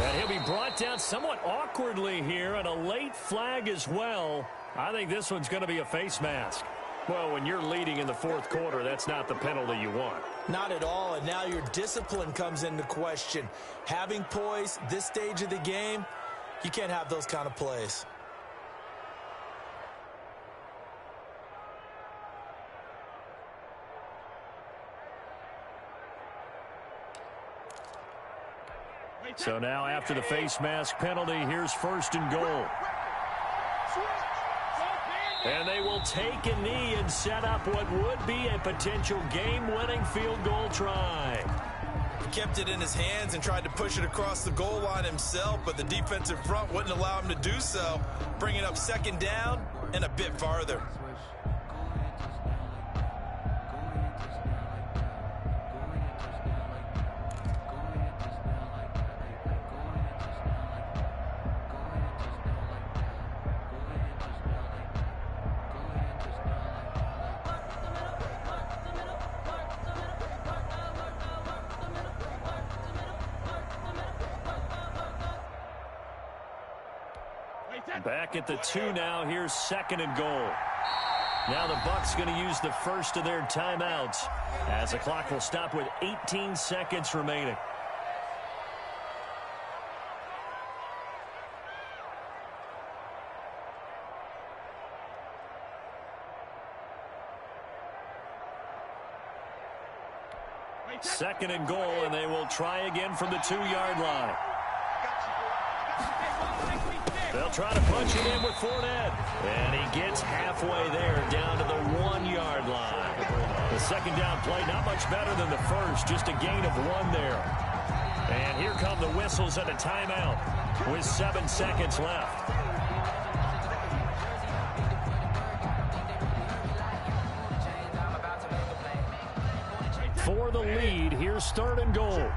And he'll be brought down somewhat awkwardly here, and a late flag as well. I think this one's going to be a face mask. Well, when you're leading in the 4th quarter, that's not the penalty you want. Not at all, and now your discipline comes into question. Having poise this stage of the game, you can't have those kind of plays. So now after the face mask penalty, here's 1st and goal. And they will take a knee and set up what would be a potential game-winning field goal try. He kept it in his hands and tried to push it across the goal line himself, but the defensive front wouldn't allow him to do so, bringing up 2nd down and a bit farther. Back at the 2 now. Here's 2nd and goal. Now the Bucs going to use the first of their timeouts as the clock will stop with 18 seconds remaining. Second and goal, and they will try again from the 2-yard line. They'll try to punch it in with Fournette. And he gets halfway there down to the 1-yard line. The second down play, not much better than the first, just a gain of 1 there. And here come the whistles and a timeout with 7 seconds left. For the lead, here's 3rd and goal.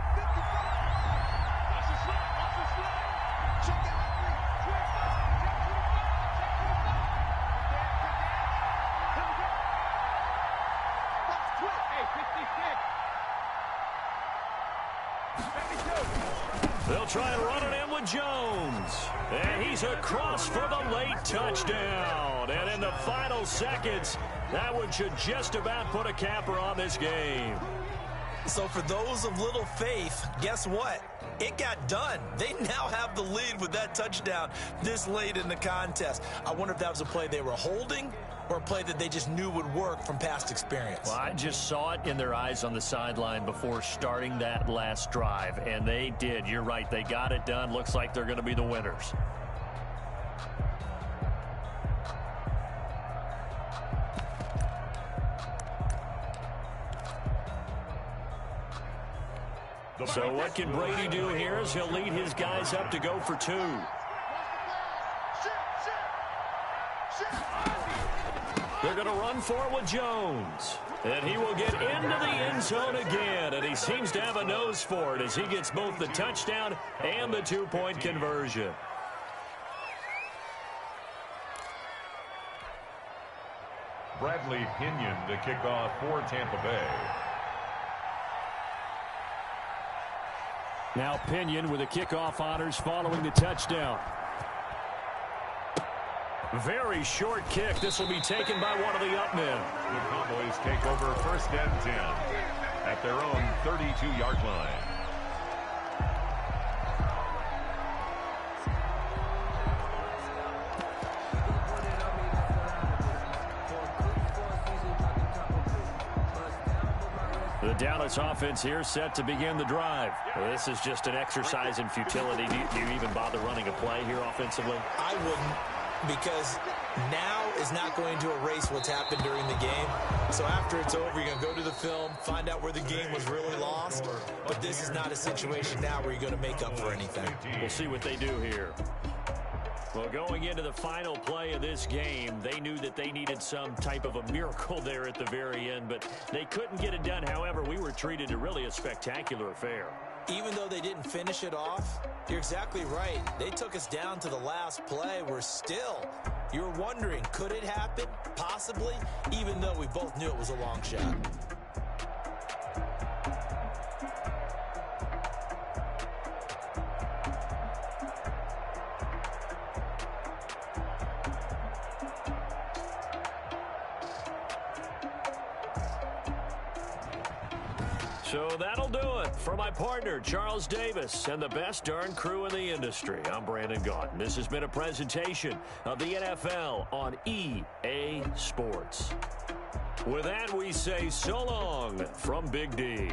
try and run it in with Jones. And he's across for the late touchdown. And in the final seconds, that one should just about put a capper on this game. So for those of little faith, guess what? It got done. They now have the lead with that touchdown this late in the contest. I wonder if that was a play they were holding or a play that they just knew would work from past experience. Well, I just saw it in their eyes on the sideline before starting that last drive, and they did. You're right. They got it done. Looks like they're going to be the winners. So what can Brady do here as he'll lead his guys up to go for two? They're going to run for it with Jones. And he will get into the end zone again. And he seems to have a nose for it as he gets both the touchdown and the two-point conversion. Bradley Pinion to kick off for Tampa Bay. Now Pinion with the kickoff honors following the touchdown. Very short kick. This will be taken by one of the up men. The Cowboys take over 1st and 10 at their own 32-yard line. The Dallas offense here set to begin the drive. Well, this is just an exercise in futility. Do you even bother running a play here offensively? I wouldn't, because now is not going to erase what's happened during the game. So after it's over, you're going to go to the film, find out where the game was really lost. But this is not a situation now where you're going to make up for anything. We'll see what they do here. Well, going into the final play of this game, they knew that they needed some type of a miracle there at the very end, but they couldn't get it done. However, we were treated to really a spectacular affair. Even though they didn't finish it off, you're exactly right. They took us down to the last play. You're wondering, could it happen? Possibly, even though we both knew it was a long shot. So that'll do it for my partner, Charles Davis, and the best darn crew in the industry. I'm Brandon Gaudin. This has been a presentation of the NFL on EA Sports. With that, we say so long from Big D.